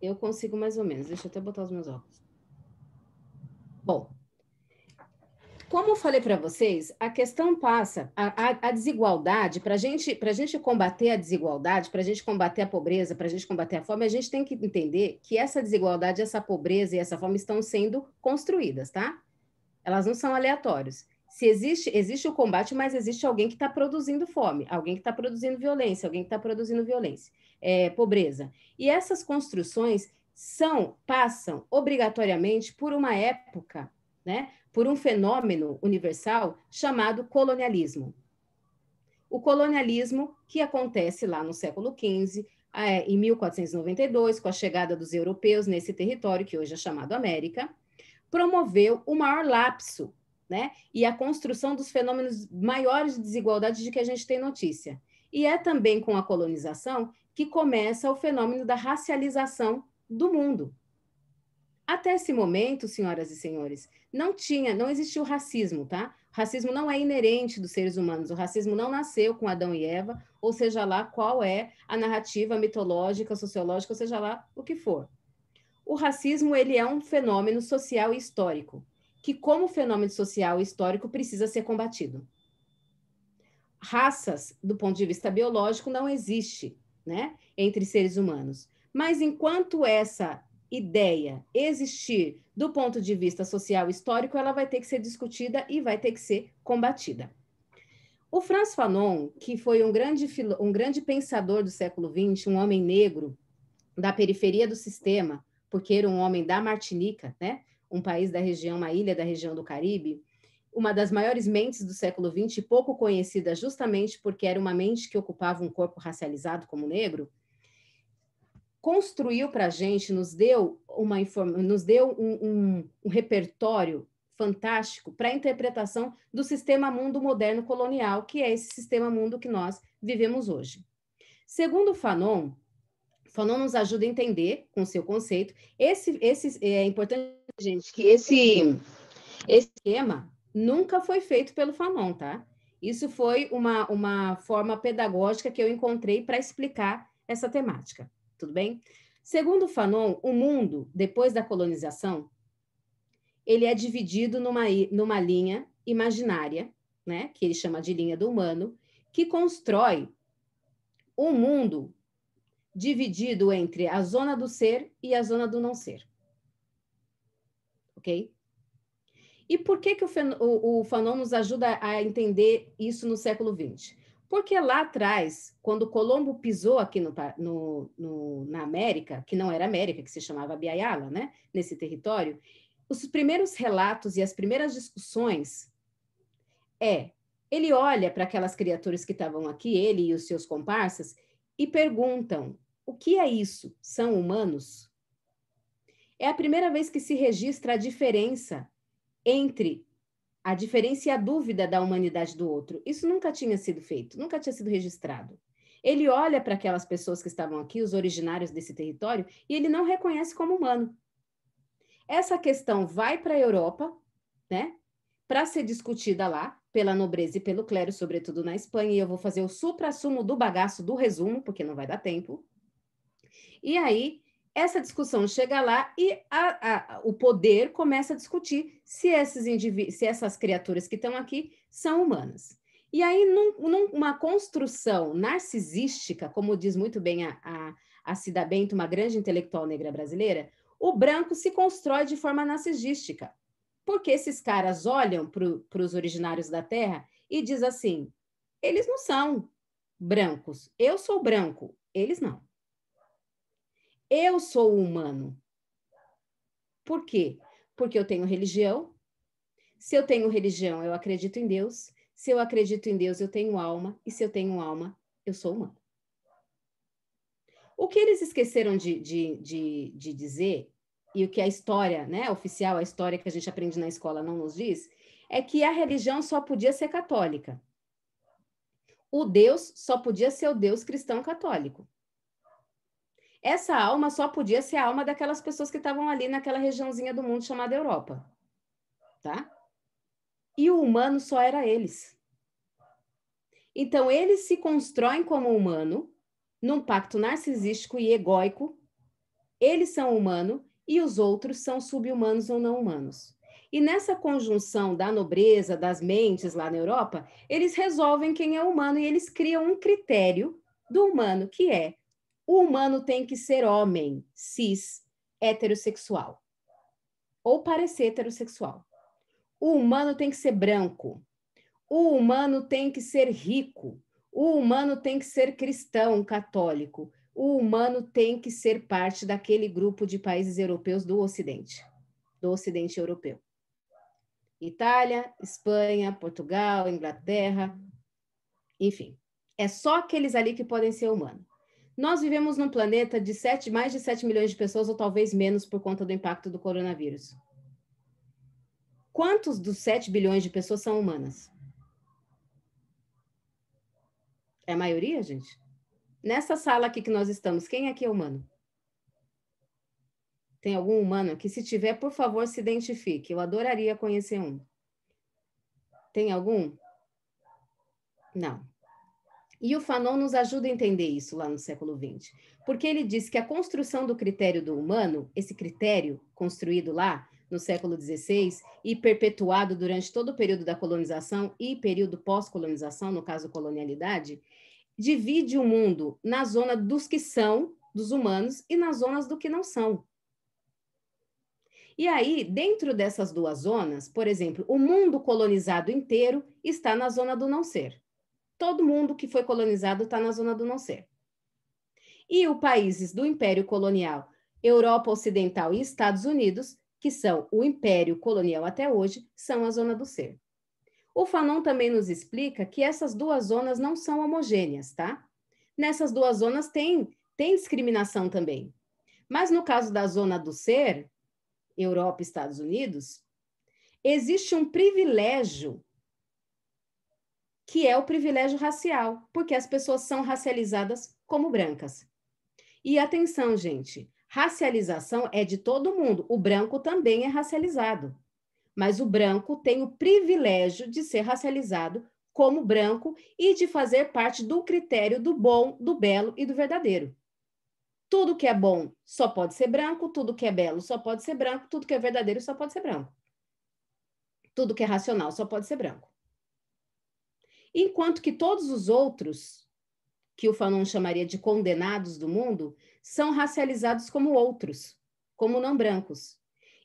Eu consigo mais ou menos. Deixa eu até botar os meus óculos. Bom, como eu falei para vocês, a questão passa, a desigualdade, para a gente combater a desigualdade, para a gente combater a pobreza, para a gente combater a fome, a gente tem que entender que essa desigualdade, essa pobreza e essa fome estão sendo construídas, tá? Elas não são aleatórias. Se existe o combate, mas existe alguém que está produzindo fome, alguém que está produzindo violência, alguém que está produzindo pobreza. E essas construções passam obrigatoriamente por uma época, né? Por um fenômeno universal chamado colonialismo. O colonialismo que acontece lá no século XV, em 1492, com a chegada dos europeus nesse território, que hoje é chamado América, promoveu o maior lapso, né? E a construção dos fenômenos maiores de desigualdade de que a gente tem notícia. E é também com a colonização que começa o fenômeno da racialização do mundo. Até esse momento, senhoras e senhores, não existia o racismo, tá? O racismo não é inerente dos seres humanos, o racismo não nasceu com Adão e Eva, ou seja lá qual é a narrativa mitológica, sociológica, ou seja lá o que for. O racismo, ele é um fenômeno social e histórico, que como fenômeno social e histórico precisa ser combatido. Raças, do ponto de vista biológico, não existe, né, entre seres humanos. Mas enquanto essa ideia existir do ponto de vista social e histórico, ela vai ter que ser discutida e vai ter que ser combatida. O Frantz Fanon, que foi um grande pensador do século XX, um homem negro da periferia do sistema, porque era um homem da Martinica, né? Um país da região, uma ilha da região do Caribe, uma das maiores mentes do século XX, pouco conhecida justamente porque era uma mente que ocupava um corpo racializado como negro, construiu para a gente, nos deu um repertório fantástico para a interpretação do sistema mundo moderno colonial, que é esse sistema mundo que nós vivemos hoje. Segundo Fanon nos ajuda a entender, com seu conceito, é importante, gente, que esse esquema nunca foi feito pelo Fanon, tá? Isso foi uma forma pedagógica que eu encontrei para explicar essa temática, tudo bem? Segundo Fanon, o mundo, depois da colonização, ele é dividido numa linha imaginária, né, que ele chama de linha do humano, que constrói um mundo dividido entre a zona do ser e a zona do não ser. Ok? E por que o Fanon nos ajuda a entender isso no século XX? Porque lá atrás, quando Colombo pisou aqui na América, que não era América, que se chamava Biayala, né, nesse território, os primeiros relatos e as primeiras discussões ele olha para aquelas criaturas que estavam aqui, ele e os seus comparsas, e perguntam: o que é isso? São humanos? É a primeira vez que se registra a diferença e a dúvida da humanidade do outro. Isso nunca tinha sido feito, nunca tinha sido registrado. Ele olha para aquelas pessoas que estavam aqui, os originários desse território, e ele não reconhece como humano. Essa questão vai para a Europa, né, para ser discutida lá, pela nobreza e pelo clero, sobretudo na Espanha, e eu vou fazer o supra-sumo do bagaço do resumo, porque não vai dar tempo. E aí, essa discussão chega lá e o poder começa a discutir se essas criaturas que estão aqui são humanas. E aí, numa construção narcisística, como diz muito bem a Cida Bento, uma grande intelectual negra brasileira, o branco se constrói de forma narcisística. Porque esses caras olham para os originários da Terra e diz assim: eles não são brancos, eu sou branco, eles não. Eu sou humano. Por quê? Porque eu tenho religião. Se eu tenho religião, eu acredito em Deus. Se eu acredito em Deus, eu tenho alma. E se eu tenho alma, eu sou humano. O que eles esqueceram de dizer, e o que a história, né, oficial, a história que a gente aprende na escola não nos diz, é que a religião só podia ser católica. O Deus só podia ser o Deus cristão católico. Essa alma só podia ser a alma daquelas pessoas que estavam ali naquela regiãozinha do mundo chamada Europa. Tá? E o humano só era eles. Então, eles se constroem como humano, num pacto narcisístico e egóico. Eles são humanos e os outros são sub-humanos ou não humanos. E nessa conjunção da nobreza, das mentes lá na Europa, eles resolvem quem é humano e eles criam um critério do humano, que é: o humano tem que ser homem, cis, heterossexual, ou parecer heterossexual. O humano tem que ser branco. O humano tem que ser rico. O humano tem que ser cristão, católico. O humano tem que ser parte daquele grupo de países europeus do Ocidente europeu. Itália, Espanha, Portugal, Inglaterra, enfim. É só aqueles ali que podem ser humanos. Nós vivemos num planeta de mais de 7 milhões de pessoas, ou talvez menos, por conta do impacto do coronavírus. Quantos dos 7 bilhões de pessoas são humanas? É a maioria, gente? Nessa sala aqui que nós estamos, quem aqui é humano? Tem algum humano aqui? Se tiver, por favor, se identifique. Eu adoraria conhecer um. Tem algum? Não. E o Fanon nos ajuda a entender isso lá no século XX, porque ele diz que a construção do critério do humano, esse critério construído lá no século XVI e perpetuado durante todo o período da colonização e período pós-colonização, no caso colonialidade, divide o mundo na zona dos que são, dos humanos, e nas zonas do que não são. E aí, dentro dessas duas zonas, por exemplo, o mundo colonizado inteiro está na zona do não ser. todo mundo que foi colonizado está na zona do não ser. E os países do Império Colonial, Europa Ocidental e Estados Unidos, que são o Império Colonial até hoje, são a zona do ser. O Fanon também nos explica que essas duas zonas não são homogêneas, tá? Nessas duas zonas tem discriminação também. Mas no caso da zona do ser, Europa e Estados Unidos, existe um privilégio que é o privilégio racial, porque as pessoas são racializadas como brancas. E atenção, gente, racialização é de todo mundo, o branco também é racializado, mas o branco tem o privilégio de ser racializado como branco e de fazer parte do critério do bom, do belo e do verdadeiro. Tudo que é bom só pode ser branco, tudo que é belo só pode ser branco, tudo que é verdadeiro só pode ser branco. Tudo que é racional só pode ser branco. Enquanto que todos os outros, que o Fanon chamaria de condenados do mundo, são racializados como outros, como não brancos.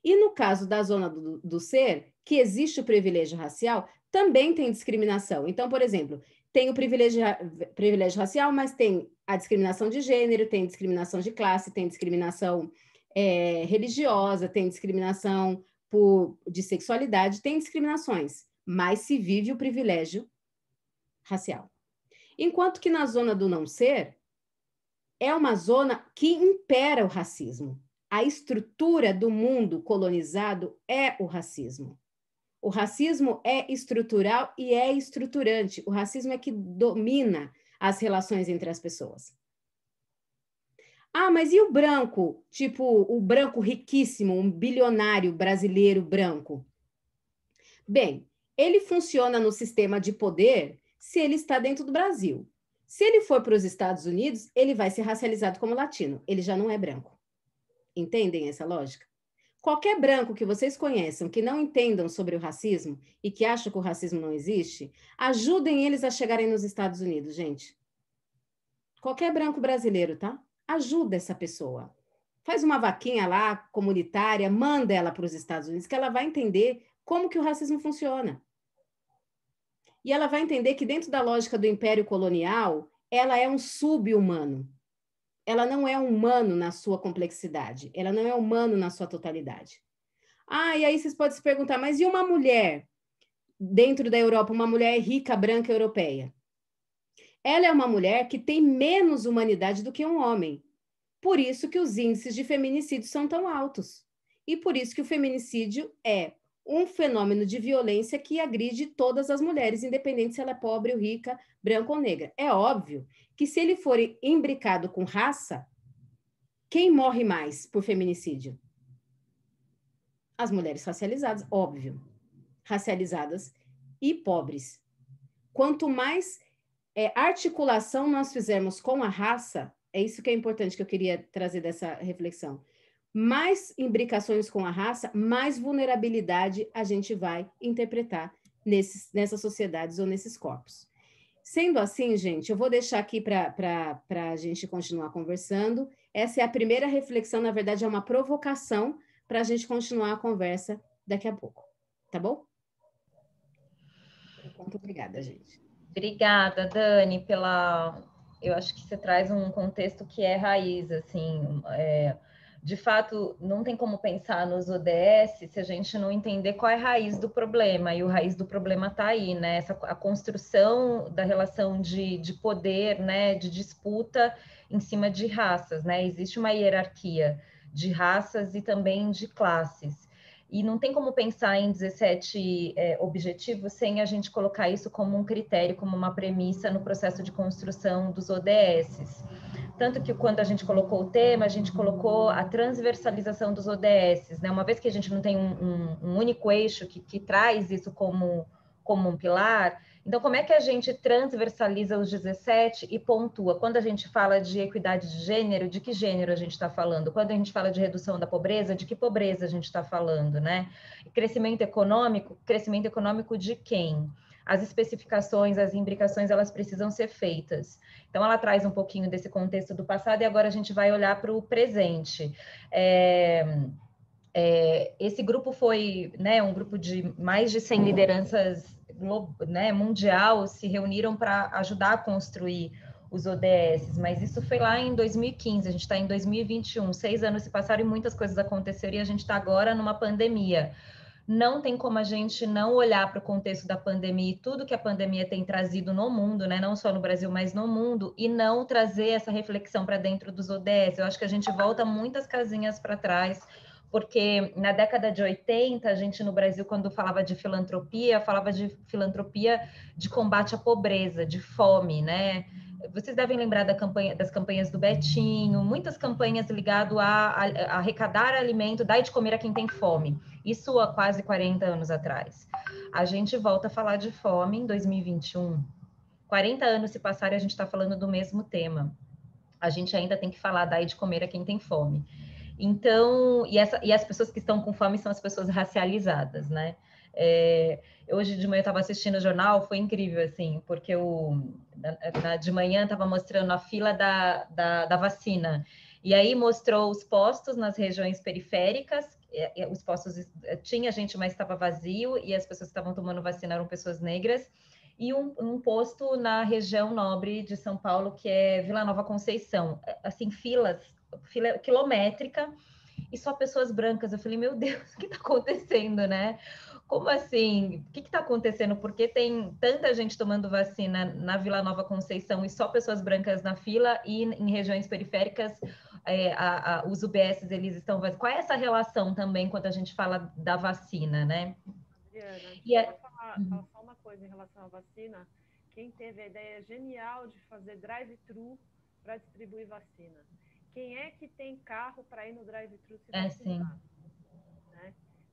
E no caso da zona do ser, que existe o privilégio racial, também tem discriminação. Então, por exemplo, tem o privilégio racial, mas tem a discriminação de gênero, tem discriminação de classe, tem discriminação religiosa, tem discriminação de sexualidade, tem discriminações, mas se vive o privilégio racial. Enquanto que na zona do não ser, é uma zona que impera o racismo. A estrutura do mundo colonizado é o racismo. O racismo é estrutural e é estruturante. O racismo é que domina as relações entre as pessoas. Ah, mas e o branco? Tipo, o branco riquíssimo, um bilionário brasileiro branco? Bem, ele funciona no sistema de poder se ele está dentro do Brasil. Se ele for para os Estados Unidos, ele vai ser racializado como latino. Ele já não é branco. Entendem essa lógica? Qualquer branco que vocês conheçam que não entendam sobre o racismo e que acham que o racismo não existe, ajudem eles a chegarem nos Estados Unidos, gente. Qualquer branco brasileiro, tá? Ajuda essa pessoa. Faz uma vaquinha lá, comunitária, manda ela para os Estados Unidos, que ela vai entender como que o racismo funciona. E ela vai entender que dentro da lógica do Império Colonial, ela é um sub-humano. Ela não é humano na sua complexidade. Ela não é humano na sua totalidade. Ah, e aí vocês podem se perguntar, mas e uma mulher dentro da Europa, uma mulher rica, branca, europeia? Ela é uma mulher que tem menos humanidade do que um homem. Por isso que os índices de feminicídio são tão altos. E por isso que o feminicídio é um fenômeno de violência que agride todas as mulheres, independente se ela é pobre ou rica, branca ou negra. É óbvio que se ele for imbricado com raça, quem morre mais por feminicídio? As mulheres racializadas, óbvio. Racializadas e pobres. Quanto mais articulação nós fizermos com a raça, é isso que é importante que eu queria trazer dessa reflexão. Mais imbricações com a raça, mais vulnerabilidade a gente vai interpretar nessas sociedades ou nesses corpos. Sendo assim, gente, eu vou deixar aqui para a gente continuar conversando. Essa é a primeira reflexão, na verdade, é uma provocação para a gente continuar a conversa daqui a pouco. Tá bom? Muito obrigada, gente. Obrigada, Dani, eu acho que você traz um contexto que é raiz, assim, de fato, não tem como pensar nos ODS se a gente não entender qual é a raiz do problema, e o raiz do problema está aí, né? A construção da relação de poder, né? De disputa em cima de raças, né? Existe uma hierarquia de raças e também de classes. E não tem como pensar em 17 objetivos sem a gente colocar isso como um critério, como uma premissa no processo de construção dos ODS. Tanto que quando a gente colocou o tema, a gente colocou a transversalização dos ODS, né? Uma vez que a gente não tem um único eixo que traz isso como um pilar, então como é que a gente transversaliza os 17 e pontua? Quando a gente fala de equidade de gênero, de que gênero a gente está falando? Quando a gente fala de redução da pobreza, de que pobreza a gente está falando, né? Crescimento econômico de quem? As especificações, as imbricações, elas precisam ser feitas. Então, ela traz um pouquinho desse contexto do passado e agora a gente vai olhar para o presente. Esse grupo foi, né, um grupo de mais de 100 lideranças né, mundial se reuniram para ajudar a construir os ODS, mas isso foi lá em 2015, a gente está em 2021, 6 anos se passaram e muitas coisas aconteceram e a gente está agora numa pandemia. Não tem como a gente não olhar para o contexto da pandemia e tudo que a pandemia tem trazido no mundo, né? Não só no Brasil, mas no mundo, e não trazer essa reflexão para dentro dos ODS. Eu acho que a gente volta muitas casinhas para trás, porque na década de 80, a gente no Brasil, quando falava de filantropia de combate à pobreza, de fome, né? Vocês devem lembrar das campanhas do Betinho, muitas campanhas ligadas a arrecadar alimento, dar de comer a quem tem fome. Isso há quase 40 anos atrás. A gente volta a falar de fome em 2021. 40 anos se passaram e a gente está falando do mesmo tema. A gente ainda tem que falar, dar de comer a quem tem fome. Então, e as pessoas que estão com fome são as pessoas racializadas, né? Hoje de manhã eu estava assistindo o jornal, foi incrível, assim, porque de manhã estava mostrando a fila da vacina, e aí mostrou os postos nas regiões periféricas, os postos tinha gente, mas estava vazio, e as pessoas que estavam tomando vacina eram pessoas negras, e um posto na região nobre de São Paulo, que é Vila Nova Conceição, assim, fila quilométrica, e só pessoas brancas. Eu falei, meu Deus, o que está acontecendo, né? Como assim? O que está acontecendo? Por que tem tanta gente tomando vacina na Vila Nova Conceição e só pessoas brancas na fila, e em regiões periféricas os UBS eles estão vazios? Qual é essa relação também quando a gente fala da vacina, né? Adriana, falar só uma coisa em relação à vacina. Quem teve a ideia genial de fazer drive-thru para distribuir vacina? Quem é que tem carro para ir no drive-thru se vacinar? Né?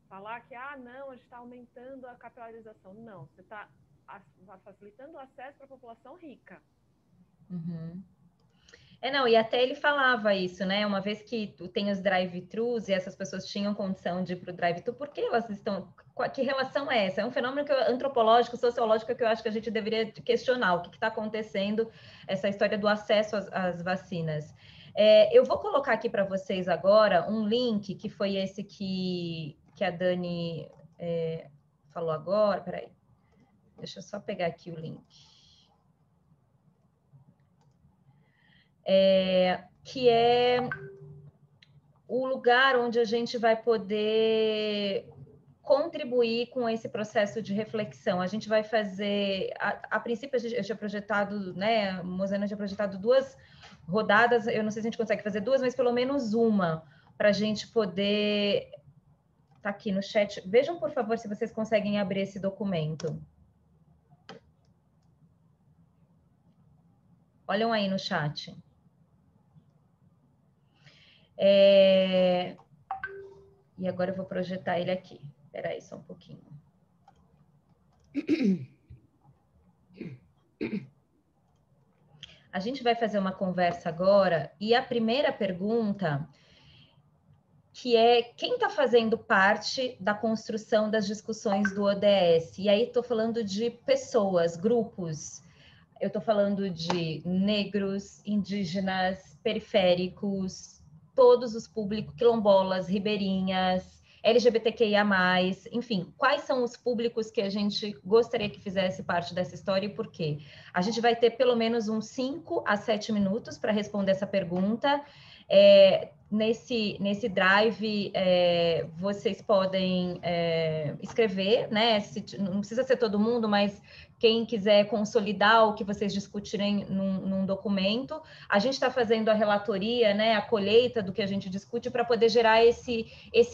Falar que, não, a gente está aumentando a capilarização. Não, você está facilitando o acesso para a população rica. Uhum. Não, e até ele falava isso, né? Uma vez que tem os drive-thrus e essas pessoas tinham condição de ir para o drive-thru, por que elas estão... Que relação é essa? É um fenômeno antropológico, sociológico, que eu acho que a gente deveria questionar. O que está acontecendo, essa história do acesso às vacinas. Eu vou colocar aqui para vocês agora um link, que foi esse que a Dani falou agora. Peraí, deixa eu só pegar aqui o link. Que é o lugar onde a gente vai poder contribuir com esse processo de reflexão. A gente vai fazer, a princípio, eu tinha projetado, né, a Mosana tinha projetado 2 rodadas, eu não sei se a gente consegue fazer 2, mas pelo menos uma, para a gente poder... Tá aqui no chat. Vejam, por favor, se vocês conseguem abrir esse documento. Olham aí no chat. E agora eu vou projetar ele aqui. Espera aí só um pouquinho. A gente vai fazer uma conversa agora, e a primeira pergunta, que é quem está fazendo parte da construção das discussões do ODS? E aí estou falando de pessoas, grupos. Eu estou falando de negros, indígenas, periféricos, todos os públicos, quilombolas, ribeirinhas, LGBTQIA+, enfim, quais são os públicos que a gente gostaria que fizesse parte dessa história e por quê? A gente vai ter pelo menos uns 5 a 7 minutos para responder essa pergunta. Nesse drive, vocês podem escrever, né? Não precisa ser todo mundo, mas quem quiser consolidar o que vocês discutirem num documento. A gente está fazendo a relatoria, né, a colheita do que a gente discute para poder gerar esse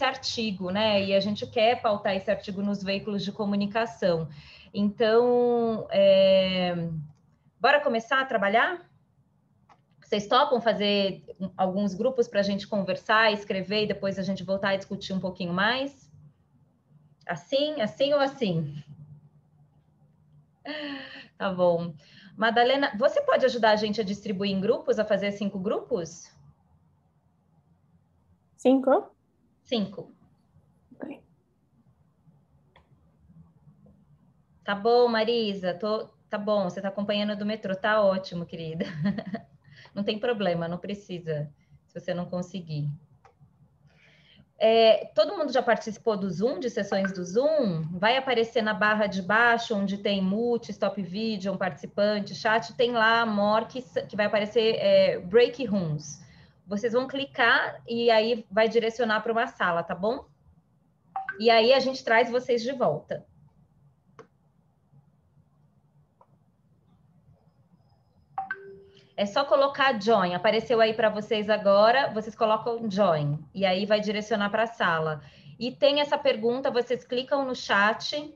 artigo, né? E a gente quer pautar esse artigo nos veículos de comunicação. Então, bora começar a trabalhar? Vocês topam fazer alguns grupos para a gente conversar, escrever e depois a gente voltar a discutir um pouquinho mais? Assim ou assim? Tá bom. Madalena, você pode ajudar a gente a distribuir em grupos, a fazer 5 grupos? 5? 5. Okay. Tá bom, Marisa. Tá bom, você tá acompanhando do metrô. Tá ótimo, querida. Não tem problema, não precisa, se você não conseguir. todo mundo já participou do Zoom, de sessões do Zoom? Vai aparecer na barra de baixo, onde tem mute, stop video, um participante, chat, tem lá a MOR que vai aparecer break rooms. Vocês vão clicar e aí vai direcionar para uma sala, tá bom? E aí a gente traz vocês de volta. É só colocar join. Apareceu aí para vocês agora, vocês colocam join. E aí vai direcionar para a sala. E tem essa pergunta, vocês clicam no chat,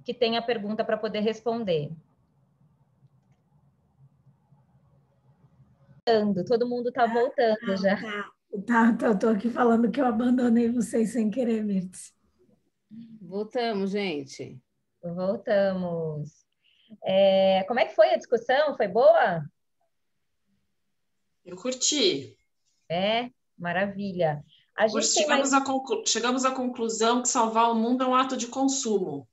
que tem a pergunta para poder responder. Todo mundo está voltando já. Tá, eu tô aqui falando que eu abandonei vocês sem querer, Mirtz. Voltamos, gente. Voltamos. Como é que foi a discussão? Foi boa? Eu curti. Maravilha. Chegamos à conclusão que salvar o mundo é um ato de consumo.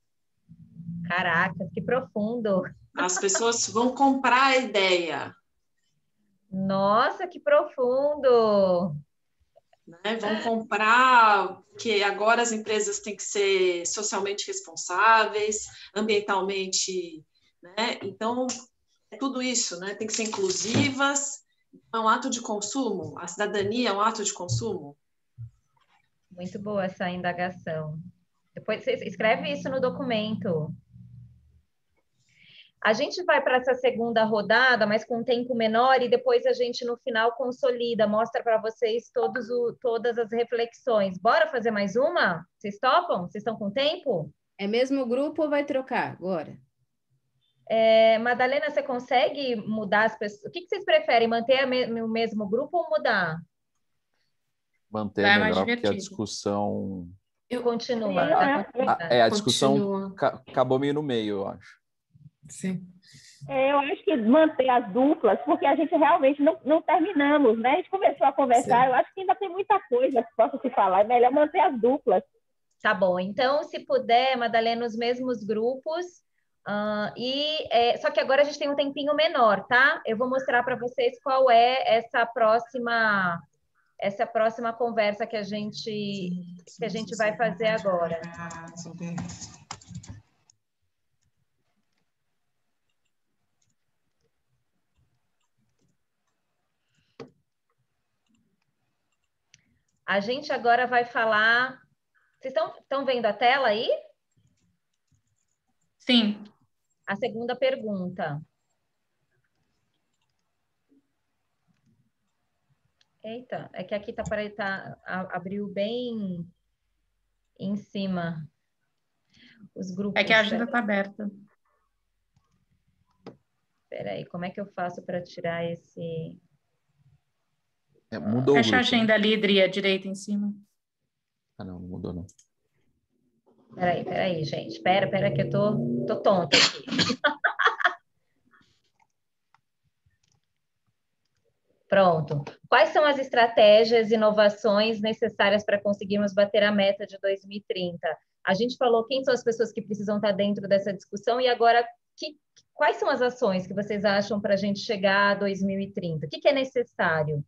Caraca, que profundo. As pessoas vão comprar a ideia. Nossa, que profundo. Né? Vão comprar, porque agora as empresas têm que ser socialmente responsáveis, ambientalmente, né? Então, é tudo isso, né? Tem que ser inclusivas. É um ato de consumo. A cidadania é um ato de consumo. Muito boa essa indagação. Depois você escreve isso no documento. A gente vai para essa segunda rodada, mas com um tempo menor, e depois a gente, no final, consolida, mostra para vocês todas as reflexões. Bora fazer mais uma? Vocês topam? Vocês estão com tempo? É mesmo grupo ou vai trocar agora? Madalena, você consegue mudar as pessoas? O que vocês preferem, manter o mesmo grupo ou mudar? Manter é melhor, porque a discussão... Continua. A discussão acabou meio no meio, eu acho. Sim. Eu acho que manter as duplas, porque a gente realmente não terminamos, né? A gente começou a conversar, eu acho que ainda tem muita coisa que possa se falar, é melhor manter as duplas. Tá bom, então, se puder, Madalena, os mesmos grupos, só que agora a gente tem um tempinho menor, tá? Eu vou mostrar para vocês qual é essa próxima conversa que a gente vai fazer agora. A gente agora vai falar... Vocês estão vendo a tela aí? Sim. A segunda pergunta. Eita, é que aqui abriu bem em cima os grupos. É que a agenda está aberta. Espera aí, como é que eu faço para tirar esse... Mudou Fecha o grupo, a agenda né? ali, Dri, à direita em cima. Não mudou não. Peraí, gente. Espera que eu tô tonta aqui. Pronto. Quais são as estratégias e inovações necessárias para conseguirmos bater a meta de 2030? A gente falou quem são as pessoas que precisam estar dentro dessa discussão e agora quais são as ações que vocês acham para a gente chegar a 2030? O que é necessário?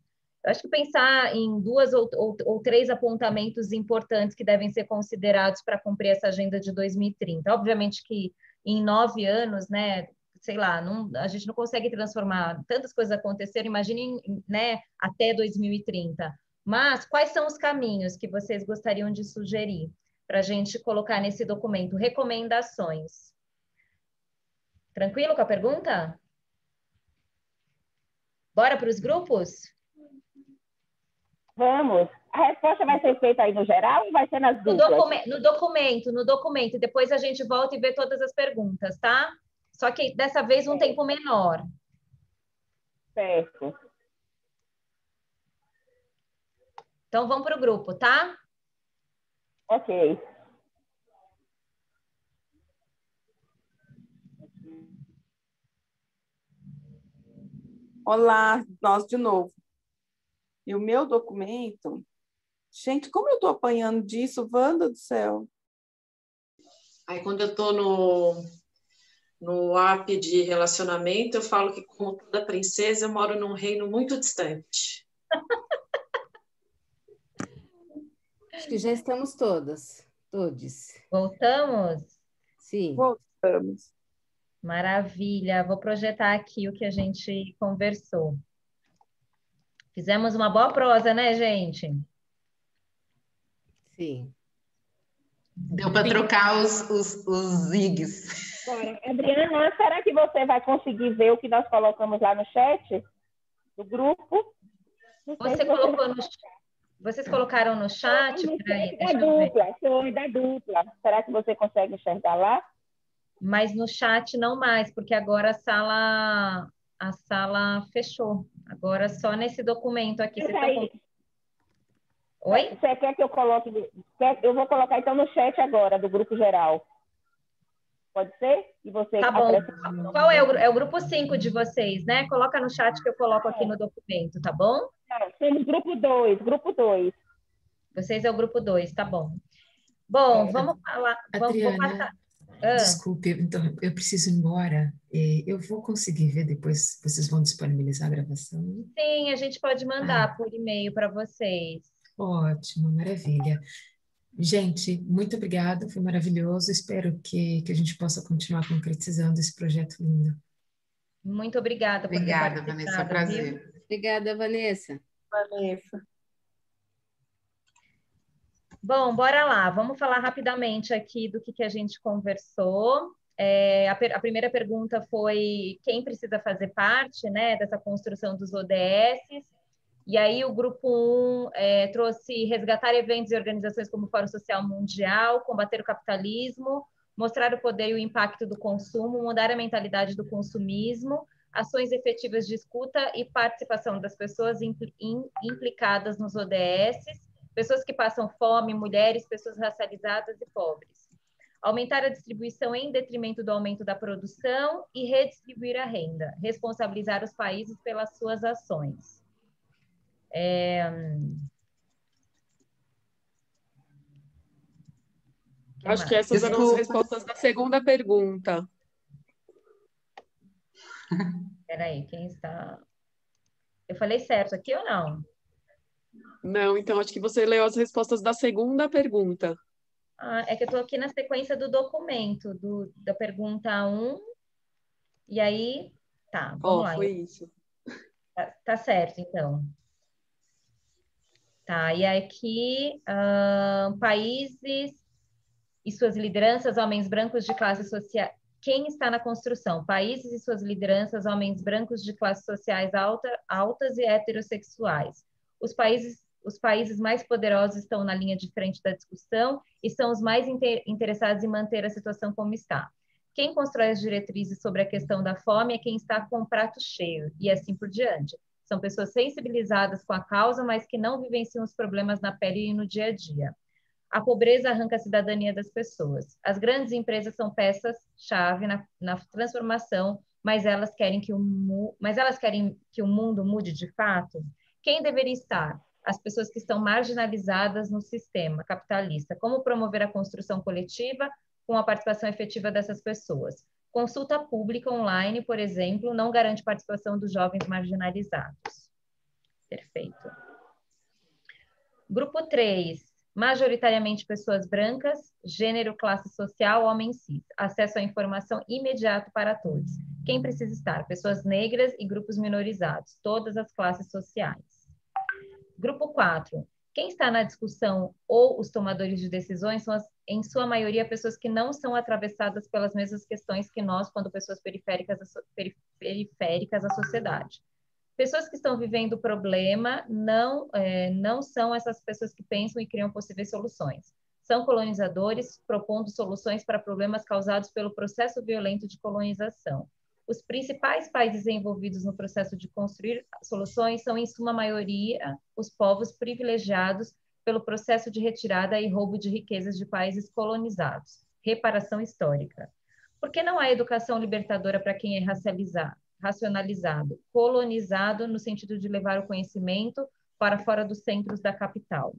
Eu acho que pensar em 2 ou 3 apontamentos importantes que devem ser considerados para cumprir essa agenda de 2030. Obviamente que em 9 anos, né, sei lá, a gente não consegue transformar tantas coisas acontecerem, imaginem, né, até 2030. Mas quais são os caminhos que vocês gostariam de sugerir para a gente colocar nesse documento? Recomendações. Tranquilo com a pergunta? Bora para os grupos? Vamos. A resposta vai ser feita aí no geral ou vai ser nas duplas? No documento. Depois a gente volta e vê todas as perguntas, tá? Só que dessa vez um tempo menor. Certo. Então vamos para o grupo, tá? Ok. Olá, nós de novo. E o meu documento... Gente, como eu estou apanhando disso, Wanda do céu? Aí, quando eu estou no app de relacionamento, eu falo que, como toda princesa, eu moro num reino muito distante. Acho que já estamos todos. Voltamos? Sim. Voltamos. Maravilha. Vou projetar aqui o que a gente conversou. Fizemos uma boa prosa, né, gente? Sim. Deu para trocar os zigs. Agora, Adriana, será que você vai conseguir ver o que nós colocamos lá no chat do grupo? Vocês colocaram no chat? Peraí, Foi da dupla. Será que você consegue enxergar lá? Mas no chat não mais, porque agora a sala fechou. Agora só nesse documento aqui. Oi? Você quer que eu coloque? Eu vou colocar então no chat agora, do grupo geral. Pode ser? E você tá bom. Qual é o grupo 5 de vocês, né? Coloca no chat que eu coloco aqui no documento, tá bom? Somos grupo 2, grupo 2. Vocês é o grupo 2, tá bom. Bom, vamos falar. Adriana, vou passar. Desculpe, então, eu preciso ir embora. Eu vou conseguir ver depois, vocês vão disponibilizar a gravação? Sim, a gente pode mandar por e-mail para vocês. Ótimo, maravilha. Gente, muito obrigada, foi maravilhoso. Espero que a gente possa continuar concretizando esse projeto lindo. Muito obrigada. Obrigada, Vanessa, prazer. Viu? Obrigada, Vanessa. Bom, bora lá. Vamos falar rapidamente aqui do que a gente conversou. A primeira pergunta foi quem precisa fazer parte, né, dessa construção dos ODS. E aí o grupo 1 trouxe resgatar eventos e organizações como o Fórum Social Mundial, combater o capitalismo, mostrar o poder e o impacto do consumo, mudar a mentalidade do consumismo, ações efetivas de escuta e participação das pessoas implicadas nos ODS, pessoas que passam fome, mulheres, pessoas racializadas e pobres. Aumentar a distribuição em detrimento do aumento da produção e redistribuir a renda, responsabilizar os países pelas suas ações. Acho que essas eram as respostas da segunda pergunta. Espera aí, quem está... Eu falei certo aqui ou não? Não, então acho que você leu as respostas da segunda pergunta. É que eu estou aqui na sequência do documento, da pergunta 1, e aí... Tá, vamos lá. Foi isso. Tá certo, então. Tá, e aqui, países e suas lideranças, homens brancos de classe social... Quem está na construção? Países e suas lideranças, homens brancos de classes sociais altas e heterossexuais. Os países mais poderosos estão na linha de frente da discussão e são os mais interessados em manter a situação como está. Quem constrói as diretrizes sobre a questão da fome é quem está com o prato cheio, e assim por diante. São pessoas sensibilizadas com a causa, mas que não vivenciam os problemas na pele e no dia a dia. A pobreza arranca a cidadania das pessoas. As grandes empresas são peças-chave na transformação, mas elas querem que o mundo mude de fato. Quem deveria estar? As pessoas que estão marginalizadas no sistema capitalista. Como promover a construção coletiva com a participação efetiva dessas pessoas? Consulta pública online, por exemplo, não garante participação dos jovens marginalizados. Perfeito. Grupo 3, majoritariamente pessoas brancas, gênero, classe social, homem cis. Acesso à informação imediato para todos. Quem precisa estar? Pessoas negras e grupos minorizados, todas as classes sociais. Grupo 4, quem está na discussão ou os tomadores de decisões são, em sua maioria, pessoas que não são atravessadas pelas mesmas questões que nós, quando pessoas periféricas à sociedade. Pessoas que estão vivendo o problema não são essas pessoas que pensam e criam possíveis soluções. São colonizadores propondo soluções para problemas causados pelo processo violento de colonização. Os principais países envolvidos no processo de construir soluções são, em sua maioria, os povos privilegiados pelo processo de retirada e roubo de riquezas de países colonizados. Reparação histórica. Por que não há educação libertadora para quem é racionalizado, colonizado, no sentido de levar o conhecimento para fora dos centros da capital?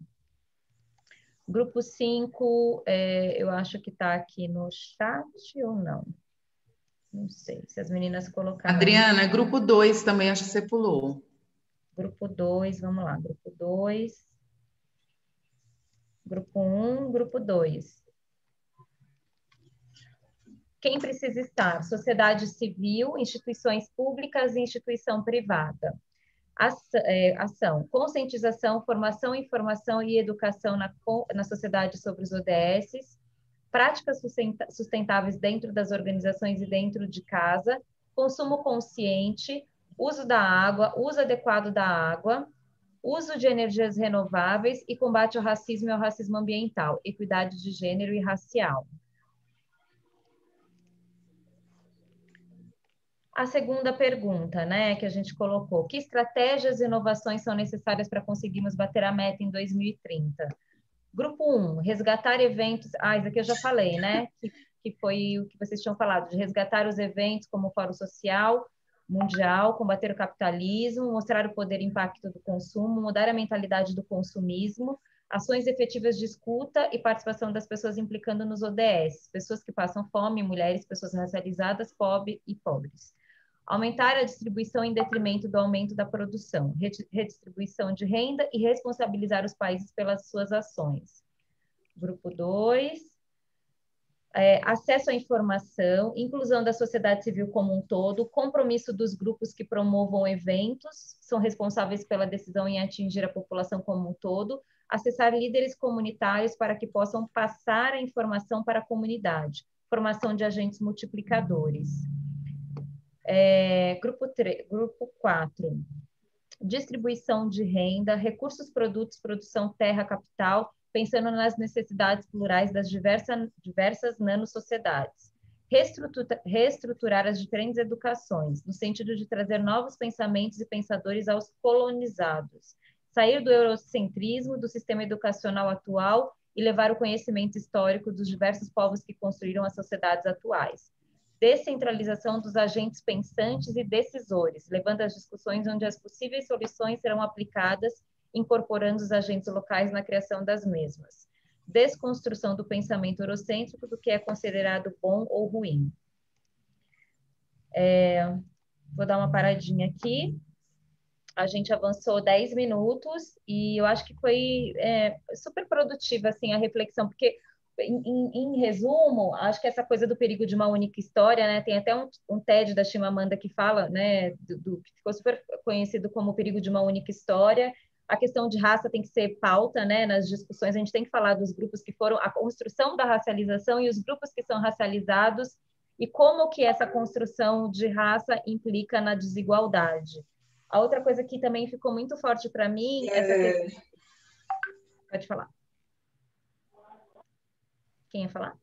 Grupo 5, eu acho que está aqui no chat ou não? Não sei, se as meninas colocaram... Adriana, grupo 2 também, acho que você pulou. Grupo 2, vamos lá, grupo 2. Grupo 1, grupo 2. Quem precisa estar? Sociedade civil, instituições públicas e instituição privada. Ação, conscientização, formação, informação e educação na sociedade sobre os ODS, práticas sustentáveis dentro das organizações e dentro de casa, consumo consciente, uso da água, uso adequado da água, uso de energias renováveis e combate ao racismo e ao racismo ambiental, equidade de gênero e racial. A segunda pergunta, né, que a gente colocou: que estratégias e inovações são necessárias para conseguirmos bater a meta em 2030? Grupo 1, resgatar eventos... isso aqui eu já falei, né, que foi o que vocês tinham falado, de resgatar os eventos como o Fórum Social Mundial, combater o capitalismo, mostrar o poder e impacto do consumo, mudar a mentalidade do consumismo, ações efetivas de escuta e participação das pessoas implicando nos ODS, pessoas que passam fome, mulheres, pessoas racializadas, pobres. Aumentar a distribuição em detrimento do aumento da produção, redistribuição de renda e responsabilizar os países pelas suas ações. Grupo 2, acesso à informação, inclusão da sociedade civil como um todo, compromisso dos grupos que promovam eventos, são responsáveis pela decisão em atingir a população como um todo, acessar líderes comunitários para que possam passar a informação para a comunidade, formação de agentes multiplicadores. Grupo 4, distribuição de renda, recursos, produtos, produção, terra, capital, pensando nas necessidades plurais das diversas nano-sociedades. Reestruturar as diferentes educações, no sentido de trazer novos pensamentos e pensadores aos colonizados. Sair do eurocentrismo, do sistema educacional atual e levar o conhecimento histórico dos diversos povos que construíram as sociedades atuais. Descentralização dos agentes pensantes e decisores, levando as discussões onde as possíveis soluções serão aplicadas, incorporando os agentes locais na criação das mesmas. Desconstrução do pensamento eurocêntrico do que é considerado bom ou ruim. Vou dar uma paradinha aqui. A gente avançou 10 minutos e eu acho que foi super produtiva assim, a reflexão, porque, em resumo, acho que essa coisa do perigo de uma única história, né, tem até um TED da Chimamanda que fala, né, que ficou super conhecido como o perigo de uma única história. A questão de raça tem que ser pauta, né, nas discussões, a gente tem que falar dos grupos que foram a construção da racialização e os grupos que são racializados e como que essa construção de raça implica na desigualdade. A outra coisa que também ficou muito forte para mim, essa questão... Pode falar. Quem ia falar?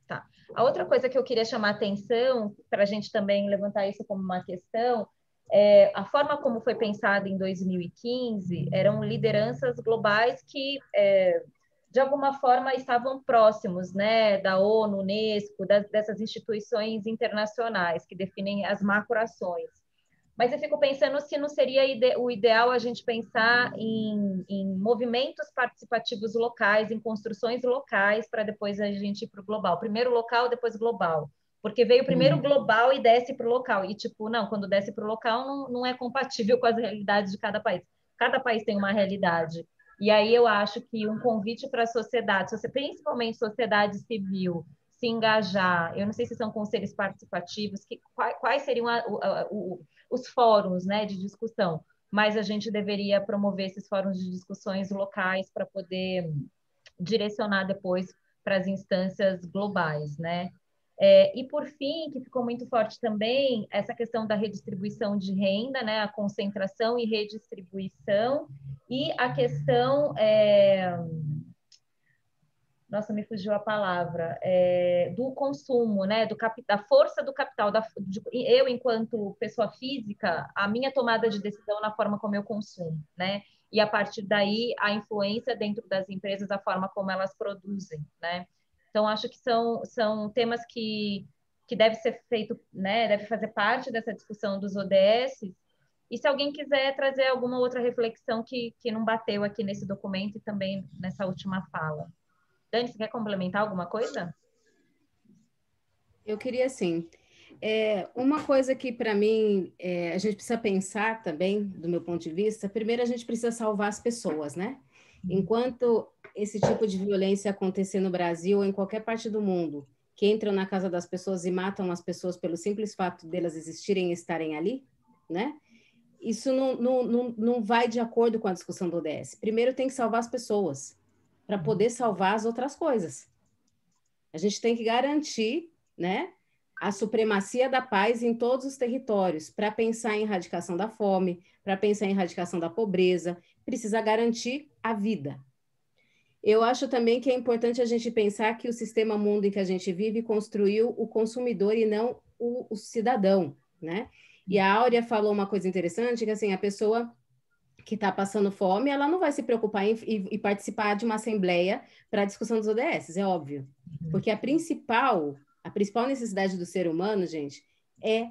Tá. A outra coisa que eu queria chamar a atenção, para a gente também levantar isso como uma questão, a forma como foi pensado em 2015 eram lideranças globais que, de alguma forma, estavam próximos, né, da ONU, Unesco, dessas instituições internacionais que definem as macroações. Mas eu fico pensando se não seria o ideal a gente pensar em movimentos participativos locais, em construções locais, para depois a gente ir para o global. Primeiro local, depois global. Porque veio primeiro global e desce para o local. E, não, quando desce para o local, não é compatível com as realidades de cada país. Cada país tem uma realidade. E aí eu acho que um convite para a sociedade, principalmente sociedade civil, se engajar, eu não sei se são conselhos participativos, quais seriam os fóruns, né, de discussão, mas a gente deveria promover esses fóruns de discussões locais para poder direcionar depois para as instâncias globais, né? E, por fim, que ficou muito forte também, essa questão da redistribuição de renda, né? A concentração e redistribuição, e a questão... Nossa, me fugiu a palavra, do consumo, né? Da força do capital. Eu, enquanto pessoa física, a minha tomada de decisão na forma como eu consumo, né? E, a partir daí, a influência dentro das empresas, a forma como elas produzem, né? Então, acho que são temas que deve ser feito, né, deve fazer parte dessa discussão dos ODS. E se alguém quiser trazer alguma outra reflexão que não bateu aqui nesse documento e também nessa última fala. Dani, você quer complementar alguma coisa? Eu queria, sim. Uma coisa que, para mim, a gente precisa pensar também, do meu ponto de vista, primeiro a gente precisa salvar as pessoas, né? Enquanto esse tipo de violência acontecer no Brasil ou em qualquer parte do mundo, que entram na casa das pessoas e matam as pessoas pelo simples fato delas existirem e estarem ali, né? Isso não vai de acordo com a discussão do ODS. Primeiro tem que salvar as pessoas, para poder salvar as outras coisas. A gente tem que garantir, né, a supremacia da paz em todos os territórios, para pensar em erradicação da fome, para pensar em erradicação da pobreza, precisa garantir a vida. Eu acho também que é importante a gente pensar que o sistema mundo em que a gente vive construiu o consumidor e não o cidadão, né? E a Áurea falou uma coisa interessante, que assim, a pessoa que está passando fome, ela não vai se preocupar em participar de uma assembleia para a discussão dos ODS, é óbvio. Porque a principal necessidade do ser humano, gente, é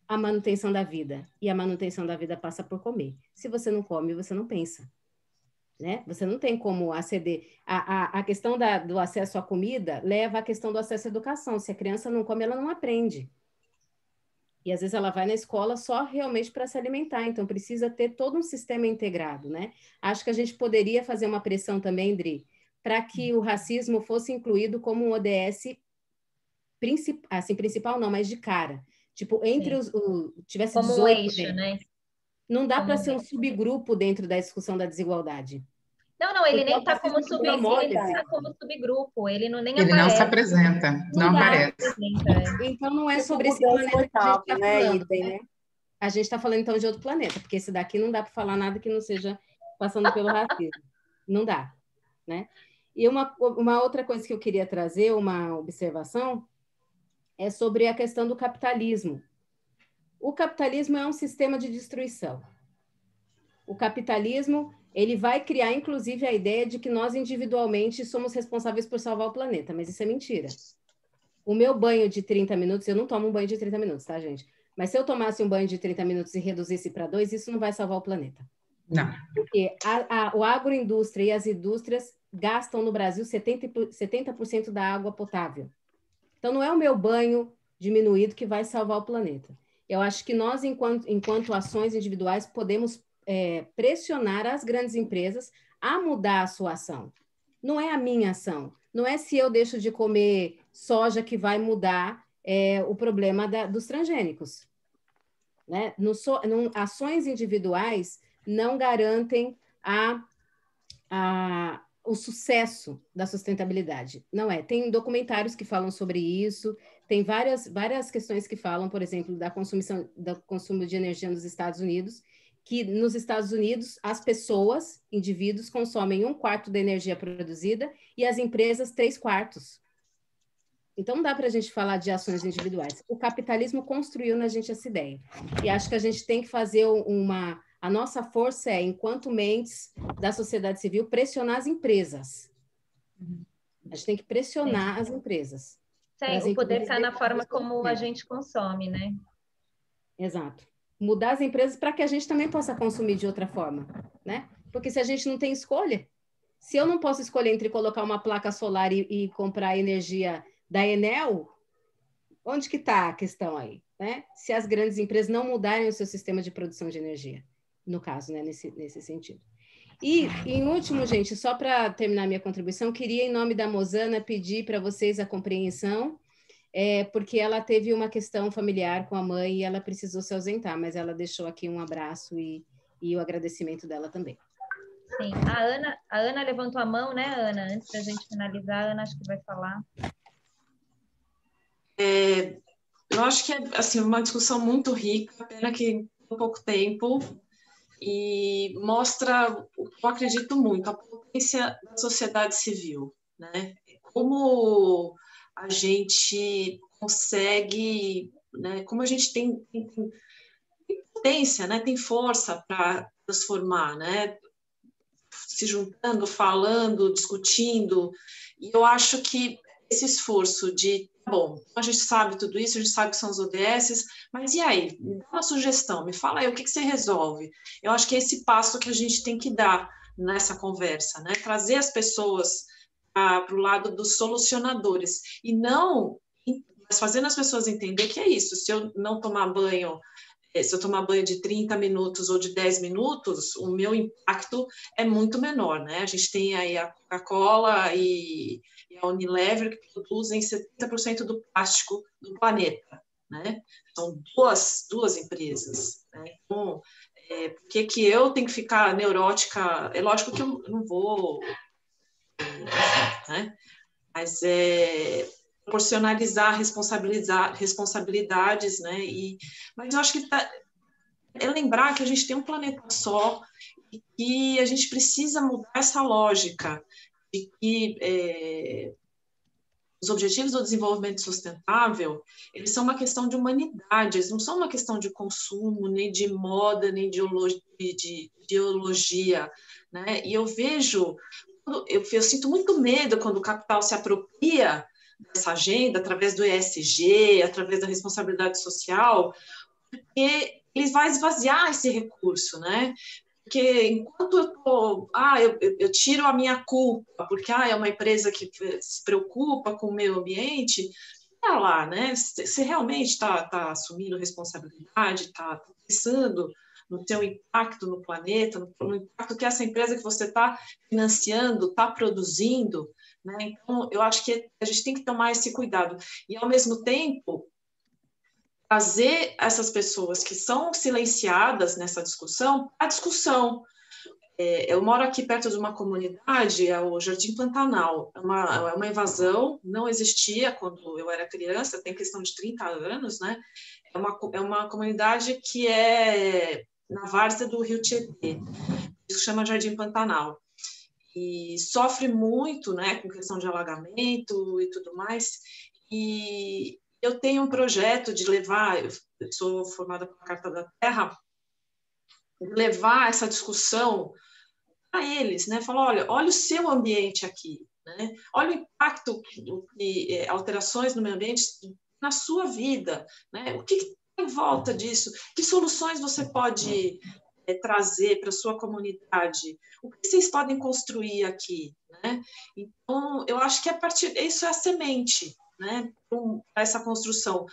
a manutenção da vida. E a manutenção da vida passa por comer. Se você não come, você não pensa. Né? Você não tem como aceder. A questão do acesso à comida leva à questão do acesso à educação. Se a criança não come, ela não aprende. E às vezes ela vai na escola só realmente para se alimentar. Então precisa ter todo um sistema integrado, né? Acho que a gente poderia fazer uma pressão também, Dri, para que o racismo fosse incluído como um ODS principal não, mas de cara. Tipo, entre tivesse como 18 um eixo, dentro. né? Não dá para ser um subgrupo dentro da discussão da desigualdade. Não, ele nem está como subgrupo, ele não nem ele aparece. Não se apresenta, não aparece. Então não é sobre esse planeta que a gente está falando, né? A gente está falando então de outro planeta, porque esse daqui não dá para falar nada que não seja passando pelo racismo. Não dá, né? E uma outra coisa que eu queria trazer, uma observação, é sobre a questão do capitalismo. O capitalismo é um sistema de destruição. O capitalismo, ele vai criar, inclusive, a ideia de que nós, individualmente, somos responsáveis por salvar o planeta, mas isso é mentira. O meu banho de 30 minutos, eu não tomo um banho de 30 minutos, tá, gente? Mas se eu tomasse um banho de 30 minutos e reduzisse para 2, isso não vai salvar o planeta. Não. Porque o agroindústria e as indústrias gastam no Brasil 70% da água potável. Então, não é o meu banho diminuído que vai salvar o planeta. Eu acho que nós, enquanto ações individuais, podemos pressionar as grandes empresas a mudar a sua ação. Não é a minha ação. Não é se eu deixo de comer soja que vai mudar o problema dos transgênicos. Né? Ações individuais não garantem o sucesso da sustentabilidade. Não é. Tem documentários que falam sobre isso, tem várias questões que falam, por exemplo, do consumo de energia nos Estados Unidos, que nos Estados Unidos as pessoas, indivíduos, consomem 1/4 da energia produzida e as empresas 3/4. Então, não dá para a gente falar de ações individuais. O capitalismo construiu na gente essa ideia. E acho que a gente tem que fazer a nossa força enquanto mentes da sociedade civil, pressionar as empresas. A gente tem que pressionar as empresas. O poder está na forma como a gente consome, né? Exato. Mudar as empresas para que a gente também possa consumir de outra forma, né? Porque se a gente não tem escolha, se eu não posso escolher entre colocar uma placa solar e comprar energia da Enel, onde que está a questão aí, né? Se as grandes empresas não mudarem o seu sistema de produção de energia, no caso, né? Nesse sentido. E, em último, gente, só para terminar minha contribuição, queria, em nome da Mosana, pedir para vocês a compreensão, porque ela teve uma questão familiar com a mãe e ela precisou se ausentar, mas ela deixou aqui um abraço e o agradecimento dela também. Sim, a Ana levantou a mão, né, Ana? Antes da gente finalizar, a Ana acho que vai falar. Eu acho que é assim, uma discussão muito rica, pena que em pouco tempo, e mostra o que eu acredito muito, a potência da sociedade civil, né? Como a gente consegue, né? Como a gente tem potência, né? Tem força para transformar, né? Se juntando, falando, discutindo, e eu acho que esse esforço de, bom, a gente sabe tudo isso, a gente sabe que são os ODS, mas e aí? Me dá uma sugestão, me fala aí, o que você resolve? Eu acho que é esse passo que a gente tem que dar nessa conversa, né? Trazer as pessoas para o lado dos solucionadores, e não, mas fazendo as pessoas entender que é isso, se eu não tomar banho se eu tomar banho de 30 minutos ou de 10 minutos, o meu impacto é muito menor, né? A gente tem aí a Coca-Cola e a Unilever que produzem 70% do plástico do planeta, né? São duas empresas, né? Então, por que eu tenho que ficar neurótica? É lógico que eu não vou, né? Mas proporcionalizar, responsabilidades, né? Mas eu acho que é lembrar que a gente tem um planeta só e que a gente precisa mudar essa lógica de que os objetivos do desenvolvimento sustentável, eles são uma questão de humanidade, eles não são uma questão de consumo, nem de moda, nem de ideologia, né? E eu sinto muito medo quando o capital se apropria dessa agenda, através do ESG, através da responsabilidade social, porque ele vai esvaziar esse recurso, né? Porque enquanto eu tiro a minha culpa, porque é uma empresa que se preocupa com o meio ambiente, lá, né? Você realmente está assumindo responsabilidade, está pensando no seu impacto no planeta, no impacto que essa empresa que você está financiando, está produzindo, né? Então, eu acho que a gente tem que tomar esse cuidado. E, ao mesmo tempo, trazer essas pessoas que são silenciadas nessa discussão, a discussão. Eu moro aqui perto de uma comunidade, é o Jardim Pantanal. É uma invasão, não existia quando eu era criança, tem questão de 30 anos, né? É uma comunidade que é na várzea do Rio Tietê, isso chama Jardim Pantanal. E sofre muito, né, com questão de alagamento e tudo mais. E eu tenho um projeto de levar, eu sou formada pela Carta da Terra, levar essa discussão a eles, né? Falar, olha o seu ambiente aqui, né? Olha o impacto que alterações no meio ambiente na sua vida, né? O que está em volta disso? Que soluções você pode trazer para a sua comunidade? O que vocês podem construir aqui, né? Então, eu acho que isso é a semente, né, para essa construção.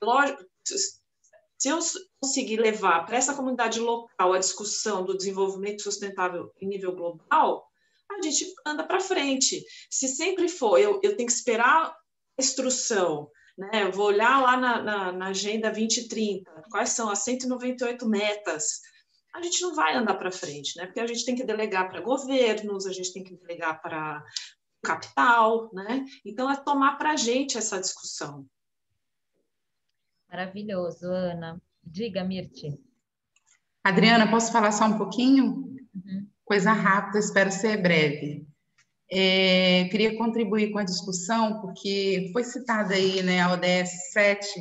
Lógico, se eu conseguir levar para essa comunidade local a discussão do desenvolvimento sustentável em nível global, a gente anda para frente. Se sempre for, eu tenho que esperar a instrução, né? Eu vou olhar lá na Agenda 2030, quais são as 198 metas, a gente não vai andar para frente, né? Porque a gente tem que delegar para governos, a gente tem que delegar para capital, né? Então, é tomar para a gente essa discussão. Maravilhoso, Ana. Diga, Mirti. Adriana, posso falar só um pouquinho? Coisa rápida, espero ser breve. Queria contribuir com a discussão, porque foi citada aí, né, a ODS 7,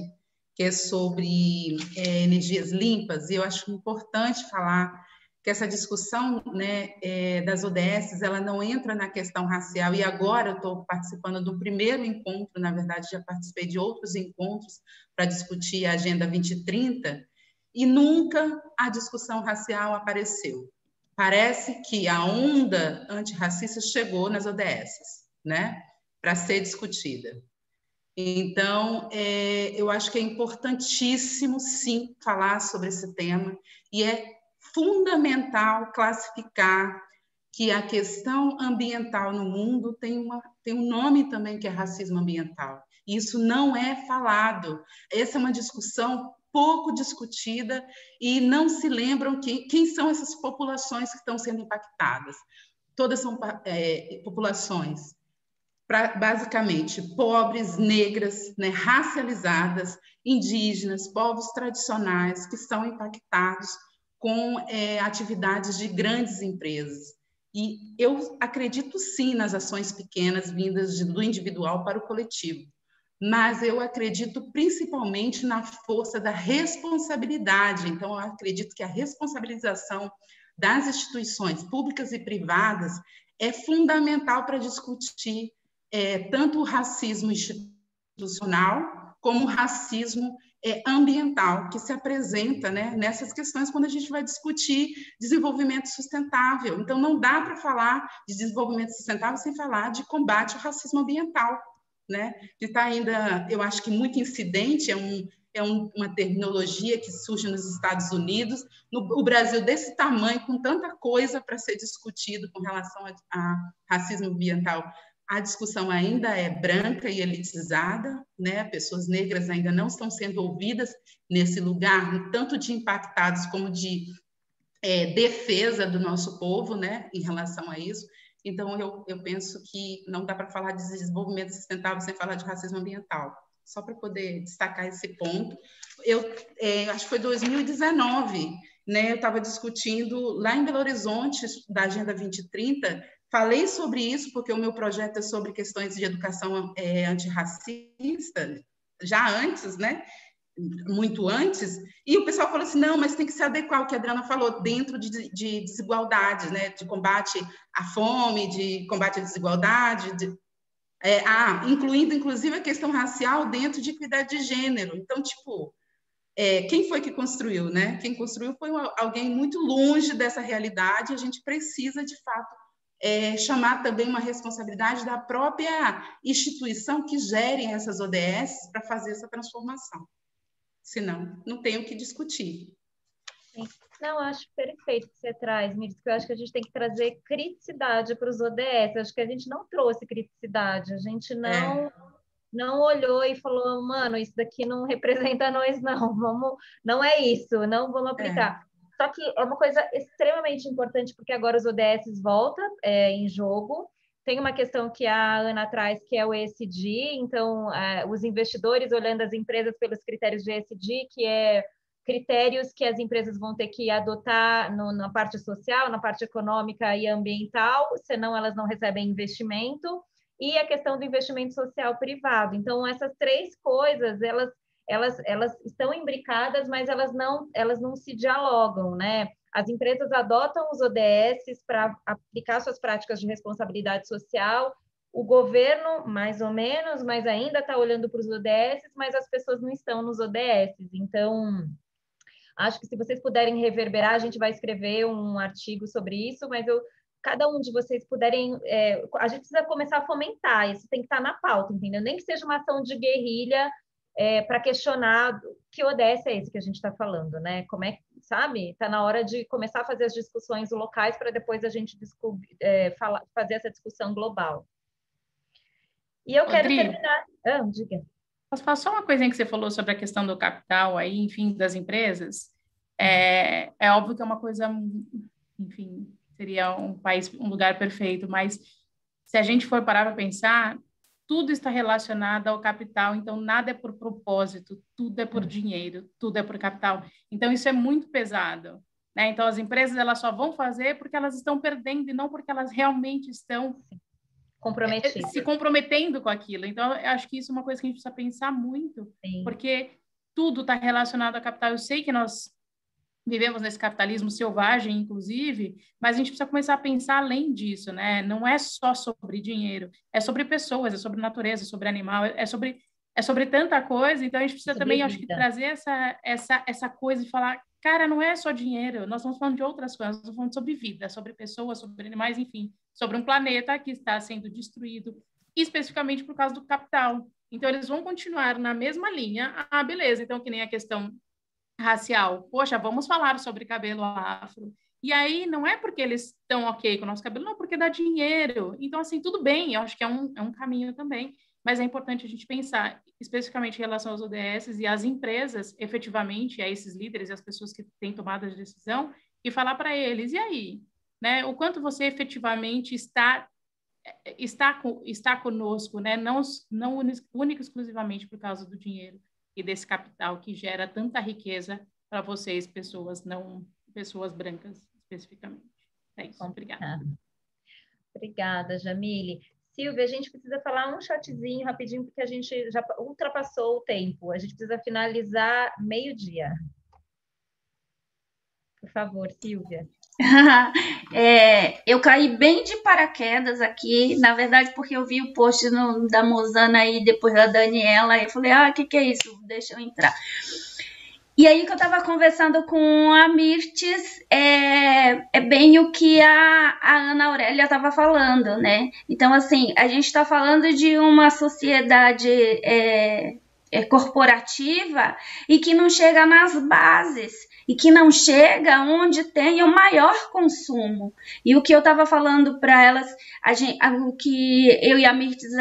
que é sobre energias limpas, e eu acho importante falar que essa discussão, né, das ODS, ela não entra na questão racial, e agora eu estou participando do primeiro encontro, na verdade já participei de outros encontros para discutir a Agenda 2030, e nunca a discussão racial apareceu. Parece que a onda antirracista chegou nas ODS, né, para ser discutida. Então, eu acho que é importantíssimo, sim, falar sobre esse tema, e é fundamental classificar que a questão ambiental no mundo tem um nome também, que é racismo ambiental. Isso não é falado. Essa é uma discussão pouco discutida e não se lembram quem são essas populações que estão sendo impactadas. Todas são populações basicamente pobres, negras, né, racializadas, indígenas, povos tradicionais que são impactados com atividades de grandes empresas. E eu acredito sim nas ações pequenas vindas do individual para o coletivo, mas eu acredito principalmente na força da responsabilidade. Então, eu acredito que a responsabilização das instituições públicas e privadas é fundamental para discutir tanto o racismo institucional como o racismo ambiental, que se apresenta, né, nessas questões quando a gente vai discutir desenvolvimento sustentável. Então, não dá para falar de desenvolvimento sustentável sem falar de combate ao racismo ambiental, né? Que está ainda, eu acho que muito incidente, é uma terminologia que surge nos Estados Unidos. O Brasil desse tamanho, com tanta coisa para ser discutido com relação a racismo ambiental, a discussão ainda é branca e elitizada, né? Pessoas negras ainda não estão sendo ouvidas nesse lugar, tanto de impactados como de defesa do nosso povo, né? Em relação a isso. Então, eu penso que não dá para falar de desenvolvimento sustentável sem falar de racismo ambiental. Só para poder destacar esse ponto. Acho que foi 2019, né? Eu estava discutindo lá em Belo Horizonte, da Agenda 2030, falei sobre isso porque o meu projeto é sobre questões de educação antirracista, já antes, né? Muito antes, e o pessoal falou assim, não, mas tem que se adequar ao que a Adriana falou, dentro de desigualdades, né? De combate à fome, de combate à desigualdade, incluindo, inclusive, a questão racial dentro de equidade de gênero. Então, tipo, quem foi que construiu, né? Quem construiu foi alguém muito longe dessa realidade. A gente precisa, de fato, chamar também uma responsabilidade da própria instituição que gere essas ODS para fazer essa transformação. Senão, não tem o que discutir. Sim. Não, eu acho perfeito o que você traz, Mirtz, porque eu acho que a gente tem que trazer criticidade para os ODS. Eu acho que a gente não trouxe criticidade, a gente não olhou e falou, mano, isso daqui não representa nós, não. Não é isso, não vamos aplicar. Só que é uma coisa extremamente importante, porque agora os ODS voltam em jogo. Tem uma questão que a Ana traz, que é o ESG, então, os investidores olhando as empresas pelos critérios de ESG, que é critérios que as empresas vão ter que adotar na parte social, na parte econômica e ambiental, senão elas não recebem investimento, e a questão do investimento social privado. Então, essas três coisas, elas estão imbricadas, mas elas não se dialogam, né? As empresas adotam os ODS para aplicar suas práticas de responsabilidade social, o governo, mais ou menos, mas ainda está olhando para os ODS, mas as pessoas não estão nos ODS. Então, acho que se vocês puderem reverberar, a gente vai escrever um artigo sobre isso, mas cada um de vocês puderem... a gente precisa começar a fomentar, isso tem que estar na pauta, entendeu? Nem que seja uma ação de guerrilha para questionar que ODS é esse que a gente está falando, né? Como é que, sabe? Está na hora de começar a fazer as discussões locais para depois a gente fazer essa discussão global. E eu quero terminar... diga. Posso falar só uma coisinha que você falou sobre a questão do capital aí, enfim, das empresas? É óbvio que é uma coisa, enfim, seria um lugar perfeito, mas se a gente for parar para pensar, tudo está relacionado ao capital, então nada é por propósito, tudo é por dinheiro, tudo é por capital. Então isso é muito pesado, né? Então as empresas elas só vão fazer porque elas estão perdendo e não porque elas realmente estão se comprometendo com aquilo. Então eu acho que isso é uma coisa que a gente precisa pensar muito, porque tudo está relacionado ao capital. Eu sei que nós vivemos nesse capitalismo selvagem, inclusive, mas a gente precisa começar a pensar além disso, né? Não é só sobre dinheiro, é sobre pessoas, é sobre natureza, é sobre animal, é sobre tanta coisa. Então a gente precisa também, acho que, trazer essa coisa de falar, cara, não é só dinheiro, nós estamos falando de outras coisas, nós estamos falando sobre vida, sobre pessoas, sobre animais, enfim, sobre um planeta que está sendo destruído, especificamente por causa do capital. Então eles vão continuar na mesma linha. Beleza, então que nem a questão racial. Poxa, vamos falar sobre cabelo afro. E aí, não é porque eles estão ok com o nosso cabelo, não, porque dá dinheiro. Então, assim, tudo bem, eu acho que é um caminho também, mas é importante a gente pensar, especificamente em relação aos ODS e às empresas, efetivamente, a esses líderes e as pessoas que têm tomado de decisão, e falar para eles, e aí? Né? O quanto você efetivamente está conosco, né? Não único exclusivamente por causa do dinheiro e desse capital que gera tanta riqueza para vocês, pessoas brancas, especificamente. É isso, obrigada. Obrigada, Jamile. Silvia, a gente precisa falar um shotzinho rapidinho, porque a gente já ultrapassou o tempo. A gente precisa finalizar meio-dia. Por favor, Silvia. Eu caí bem de paraquedas aqui, na verdade, porque eu vi o post da Mosana aí, depois da Daniela, e eu falei, o que é isso? Deixa eu entrar. E aí que eu estava conversando com a Mirtz, é bem o que a Ana Aurélia estava falando, né? Então, assim, a gente está falando de uma sociedade corporativa e que não chega nas bases e que não chega onde tem o maior consumo. E o que eu estava falando para elas, o que eu e a Mirtes,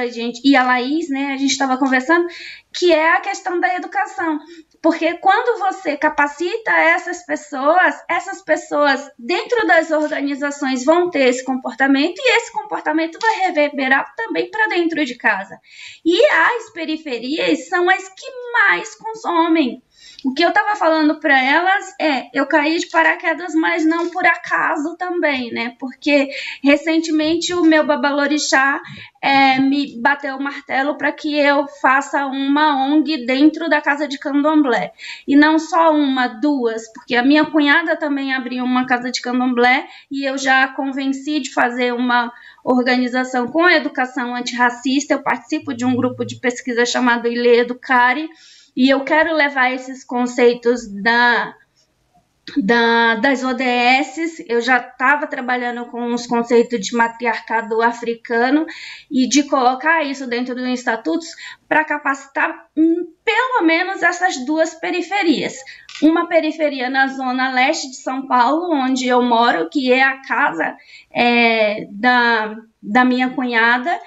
e a Laís, né, a gente estava conversando, que é a questão da educação. Porque quando você capacita essas pessoas dentro das organizações vão ter esse comportamento e esse comportamento vai reverberar também para dentro de casa. E as periferias são as que mais consomem. O que eu estava falando para elas eu caí de paraquedas, mas não por acaso também, né? Porque recentemente o meu babalorixá me bateu o martelo para que eu faça uma ONG dentro da casa de candomblé. E não só uma, duas, porque a minha cunhada também abriu uma casa de candomblé e eu já convenci de fazer uma organização com educação antirracista. Eu participo de um grupo de pesquisa chamado Ile Educare, e eu quero levar esses conceitos das ODS. Eu já estava trabalhando com os conceitos de matriarcado africano e de colocar isso dentro dos estatutos para capacitar pelo menos essas duas periferias. Uma periferia na zona leste de São Paulo, onde eu moro, que é a casa da minha cunhada,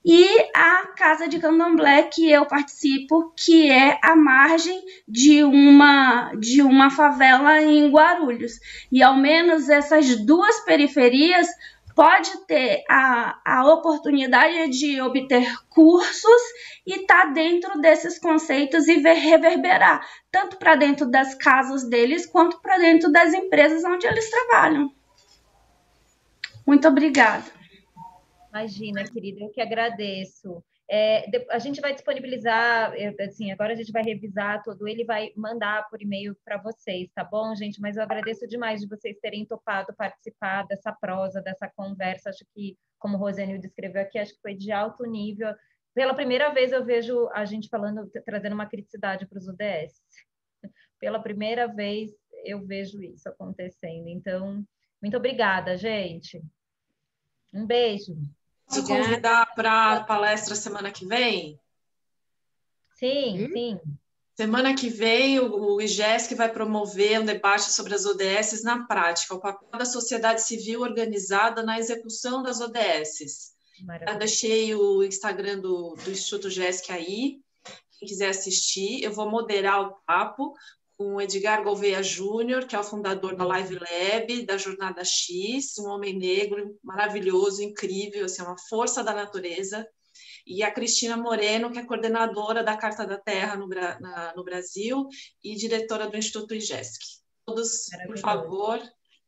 e a Casa de Candomblé, que eu participo, que é a margem de uma favela em Guarulhos. E ao menos essas duas periferias pode ter a oportunidade de obter cursos e estar dentro desses conceitos e reverberar, tanto para dentro das casas deles, quanto para dentro das empresas onde eles trabalham. Muito obrigada. Imagina, querida, eu que agradeço. A gente vai disponibilizar, assim, agora a gente vai revisar tudo, ele vai mandar por e-mail para vocês, tá bom, gente? Mas eu agradeço demais de vocês terem topado participar dessa prosa, dessa conversa. Acho que, como o Rosênio descreveu aqui, acho que foi de alto nível. Pela primeira vez eu vejo a gente falando, trazendo uma criticidade para os ODS. Pela primeira vez eu vejo isso acontecendo. Então, muito obrigada, gente. Um beijo. Posso convidar para a palestra semana que vem? Sim, sim. Semana que vem, o IGESC vai promover um debate sobre as ODS na prática, o papel da sociedade civil organizada na execução das ODS. Eu deixei o Instagram do Instituto IGESC aí, quem quiser assistir. Eu vou moderar o papo com o Edgar Gouveia Júnior, que é o fundador da Live Lab, da Jornada X, um homem negro maravilhoso, incrível, assim, uma força da natureza, e a Cristina Moreno, que é coordenadora da Carta da Terra no Brasil e diretora do Instituto IGESC. Todos, por favor,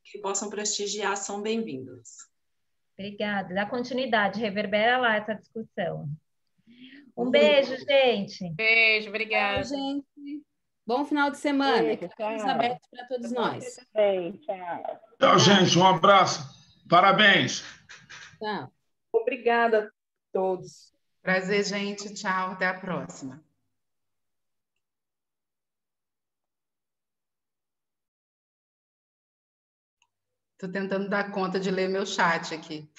que possam prestigiar, são bem-vindos. Obrigada. Dá continuidade, reverbera lá essa discussão. Um beijo, gente. Beijo, obrigada. Tchau, gente. Bom final de semana. Estamos abertos para todos nós. Tchau. Tchau, gente. Um abraço. Parabéns. Tchau. Obrigada a todos. Prazer, gente. Tchau. Até a próxima. Estou tentando dar conta de ler meu chat aqui.